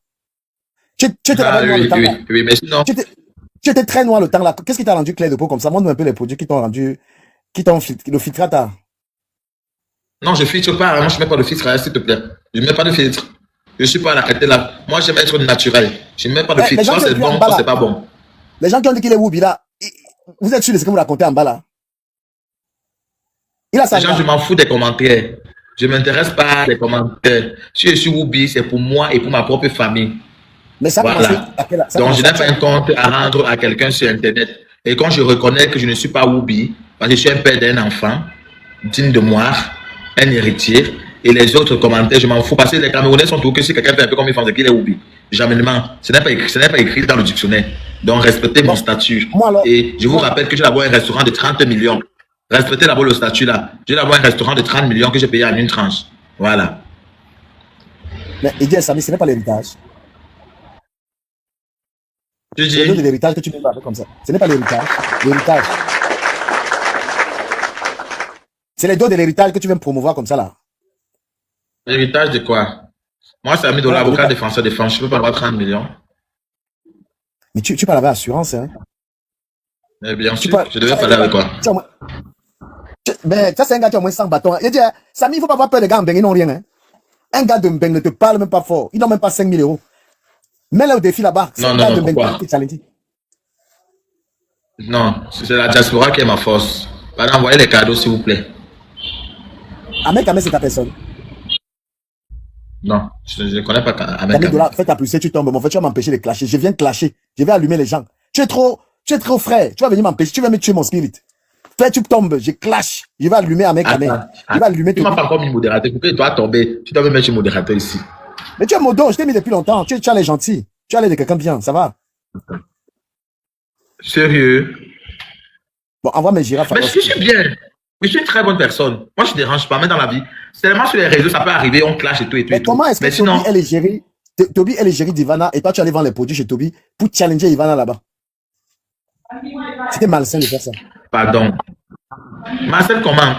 Tu étais là-bas noir le temps là. Oui, mais sinon. Tu étais très noir le temps là. Qu'est-ce qui t'a rendu clair de peau comme ça? Montre-moi un peu les produits qui t'ont rendu, le filtrata. Non, je filtre pas. Moi, je mets pas de filtre, s'il te plaît. Je mets pas de filtre. Je suis pas à la qualité là. Moi, j'aime être naturel. Je mets pas de filtre. Soit c'est bon, soit c'est pas bon. Les gens qui ont dit qu'il est Woubi là, vous êtes sûr de ce que vous racontez en bas là? Il a ça. Les gens, je m'en fous des commentaires. Je m'intéresse pas des commentaires. Si je suis Woubi, c'est pour moi et pour ma propre famille. Mais ça voilà. Donc, je n'ai pas un compte à rendre à quelqu'un sur Internet. Et quand je reconnais que je ne suis pas Woubi, parce que je suis un père d'un enfant, digne de moi, un héritier, et les autres commentaires, je m'en fous. Parce que les Camerounais sont tout que si quelqu'un fait un peu comme ils font, c'est qu'il est Woubi. Jamais. Ce n'est pas écrit dans le dictionnaire. Donc, respectez mon statut. Et je vous rappelle que j'ai d'abord un restaurant de 30 millions. Respectez d'abord le statut là. J'ai d'abord un restaurant de 30 millions que j'ai payé en une tranche. Voilà. Mais il dit, Samy, ce n'est pas l'héritage. C'est le dos de l'héritage que tu mets pas comme ça. Ce n'est pas l'héritage. L'héritage. C'est les dos de l'héritage que tu viens promouvoir comme ça là. L'héritage de quoi? Moi, c'est ami de l'avocat défenseur de France. Je ne peux pas avoir 30 millions. Mais tu parles avec assurance, hein? Mais bien sûr, je devais parler avec quoi? Mais ça, c'est un gars qui a au moins 100 bâtons. Il dit, Samy, il ne faut pas avoir peur des gars en Mbeng, ils n'ont rien. Hein? Un gars de Mbeng ne te parle même pas fort. Il n'a même pas 5 000 euros. Mets-le au défi là-bas. Non, c'est la diaspora qui est ma force. Pardon, envoyez les cadeaux, s'il vous plaît. Ahmed Kamé, c'est ta personne. Non, je ne connais pas Ahmed Kamé. Fais ta poussée, tu tombes. Mon frère, tu vas m'empêcher de clasher. Je viens de clasher. Je vais allumer les gens. Tu es trop frais. Tu vas venir m'empêcher. Tu vas me tuer mon spirit. Fais, tu tombes. Je clash. Je vais allumer Ahmed Kamé. Je vais allumer tout. Tu m'as pas encore mis modérateur. Pourquoi tu dois tomber? Tu dois me mettre modérateur ici. Mais tu es modo, je t'ai mis depuis longtemps. Tu as l'air gentil. Tu as l'air de quelqu'un bien, ça va? Sérieux? Bon, envoie mes girafes. Mais je suis bien. Je suis une très bonne personne. Moi, je ne dérange pas, même dans la vie. Seulement sur les réseaux, ça peut arriver, on clash et tout et tout. Mais comment est-ce que sinon... Toby, elle est gérée d'Ivana et toi, tu allais vendre les produits chez Toby pour challenger Ivana là-bas? C'était malsain de faire ça. Pardon. Malsain comment?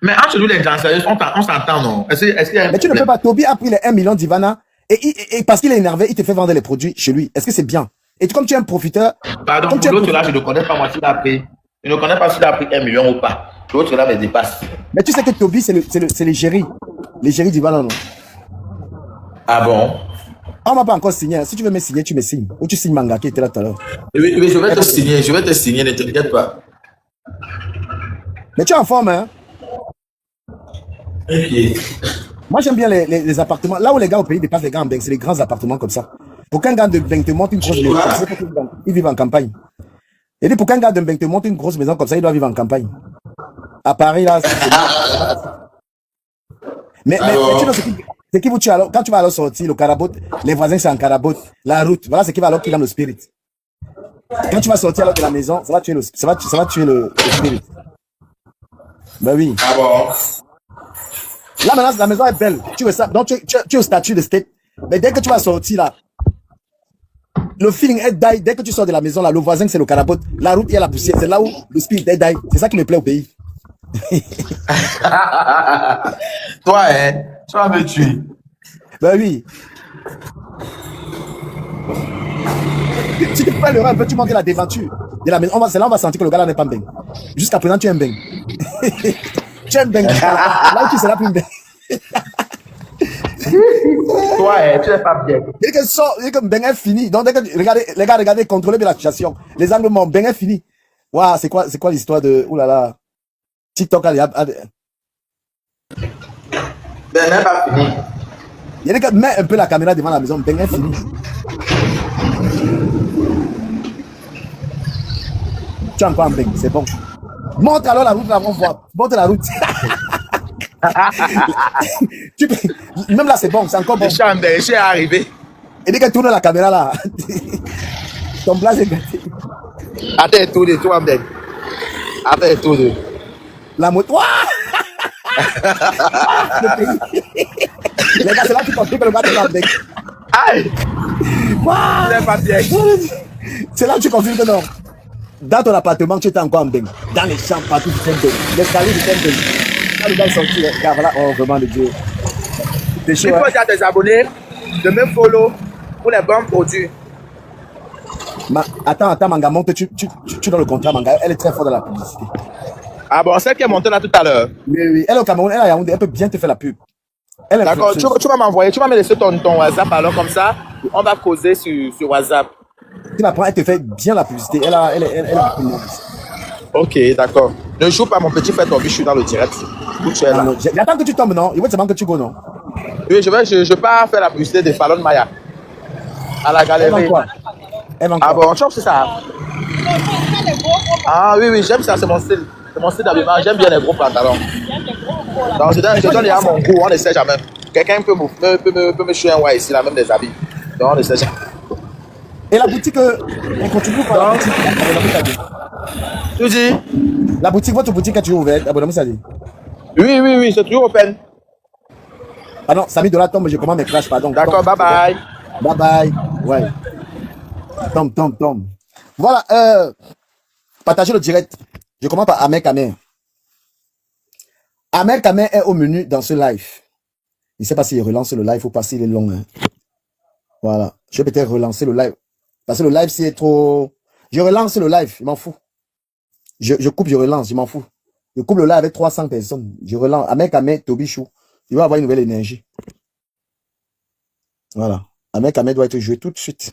Mais entre nous, les danseuses, on s'entend, non? Est-ce qu'il y a un Mais tu ne peux pas. Toby a pris les 1 million d'Ivana et parce qu'il est énervé, il te fait vendre les produits chez lui. Est-ce que c'est bien? Et comme tu es un profiteur... Pardon, pour l'autre là, je ne connais pas moi s'il a pris. Je ne connais pas s'il a pris 1 million ou pas. L'autre là me dépasse. Mais tu sais que Toby, c'est les géris. Les géris d'Ivana, non? Ah bon? On m'a pas encore signé. Si tu veux me signer, tu me signes. Ou tu signes Manga qui était là tout à l'heure. Oui, je vais te signer, ne t'inquiète pas. Mais tu es en forme, hein? Moi, j'aime bien les appartements. Là où les gars au pays dépassent les gars en Beng, c'est les grands appartements comme ça. Pour qu'un gars de Beng te monte une grosse maison, il vit en campagne. Et dit pour qu'un gars de Beng te monte une grosse maison comme ça, il doit vivre en campagne. À Paris, là, mais tu sais ce qui vous tue alors, quand tu vas alors sortir, le carabot, les voisins c'est en carabot, la route, voilà ce qui va alors qu'il a le spirit. Quand tu vas sortir alors de la maison, ça va tuer le spirit. Ben oui. Ah bon? Là maintenant, la maison est belle. Tu veux ça, donc tu es au statut de state. Mais dès que tu vas sortir là, le feeling est die. Dès que tu sors de la maison là, le voisin c'est le carabot, la route il y a la poussière, c'est là où le spirit est die. C'est ça qui me plaît au pays. Toi, hein, tu vas me tuer. Ben oui. Tu te fais le un peu, tu montes la déventure de la maison. C'est là on va sentir que le gars là n'est pas un beng. Jusqu'à présent, tu es un beng. Tu es un beng. Là où tu seras plus un beng. Toi, hein, tu n'es pas bien. Dès que beng est fini. Donc, dès que, regardez, contrôlez bien la situation. Les angles morts, beng est fini. Waouh, c'est quoi l'histoire de, oulala. TikTok, allez, Ben, n'est pas fini. il y a des gars, mets un peu la caméra devant la maison, beng est fini. Tu es encore en beng, c'est bon. Montre alors la route, là, on voit. Montre la route. Même là, c'est bon, c'est encore bon. Je suis arrivé. Et dès que tourne la caméra là, ton blague est gâté. Attends, tout de toi, Ben. Attends, tout de. La moto. Ouah. Les gars, c'est là que tu comprends que le gars est dans le bec. Aïe! Ouah. Tu n'es pas bien. C'est là que tu confirmes que non. Dans ton appartement, tu étais encore en beng. Dans les champs, partout, tu fais un beng. L'escalier, tu fais un beng. Quand le gars est sorti, les gars, voilà, oh, vraiment, le Dieu. C'est chaud. Il faut dire à tes abonnés de me follow pour les bons produits. Attends, Manga, monte, tu dans le contrat, Manga. Elle est très forte dans la publicité. Ah bon, celle qui est montée là tout à l'heure. Oui. Elle est au Cameroun, elle est à Yaoundé, elle peut bien te faire la pub. D'accord, tu vas m'envoyer, tu vas me laisser ton WhatsApp alors comme ça, on va causer sur WhatsApp. Tu la prends, elle te fait bien la publicité. Elle est beaucoup de monde. Ok, d'accord. Ne joue pas mon petit frère Toby, je suis dans le direct. Où tu es là? J'attends que tu tombes, non? Il va te demander que tu go, non? Oui, je vais pas faire la publicité de Fallon Maya. À la galerie. Ah bon, tu vois, c'est ça. Ah oui, j'aime ça, c'est mon style. C'est mon style d'habillement, j'aime bien les gros pantalons. Donc, je donne à mon goût, on ne sait jamais. Quelqu'un peut me jouer un ouais ici, là, même des habits. Donc, on ne sait jamais. Et la boutique, on continue par la boutique. Tu dis? La boutique, votre boutique est toujours ouverte, abonnement, ça dit. Oui, c'est toujours open. Pardon, Samy de la tombe, je commande mes crashs, pardon. D'accord, bye bye. Bye bye. Ouais. Tombe. Voilà, partagez le direct. Je commence par Amer Kamer. Amer Kamer est au menu dans ce live. Il ne sait pas s'il relance le live ou pas, s'il est long. Hein. Voilà. Je vais peut-être relancer le live. Parce que le live, c'est trop... Je relance le live, je m'en fous. Je coupe, je relance, je m'en fous. Je coupe le live avec 300 personnes. Je relance. Amer Kamer, Toby Chou. Il va avoir une nouvelle énergie. Voilà. Amer Kamer doit être joué tout de suite.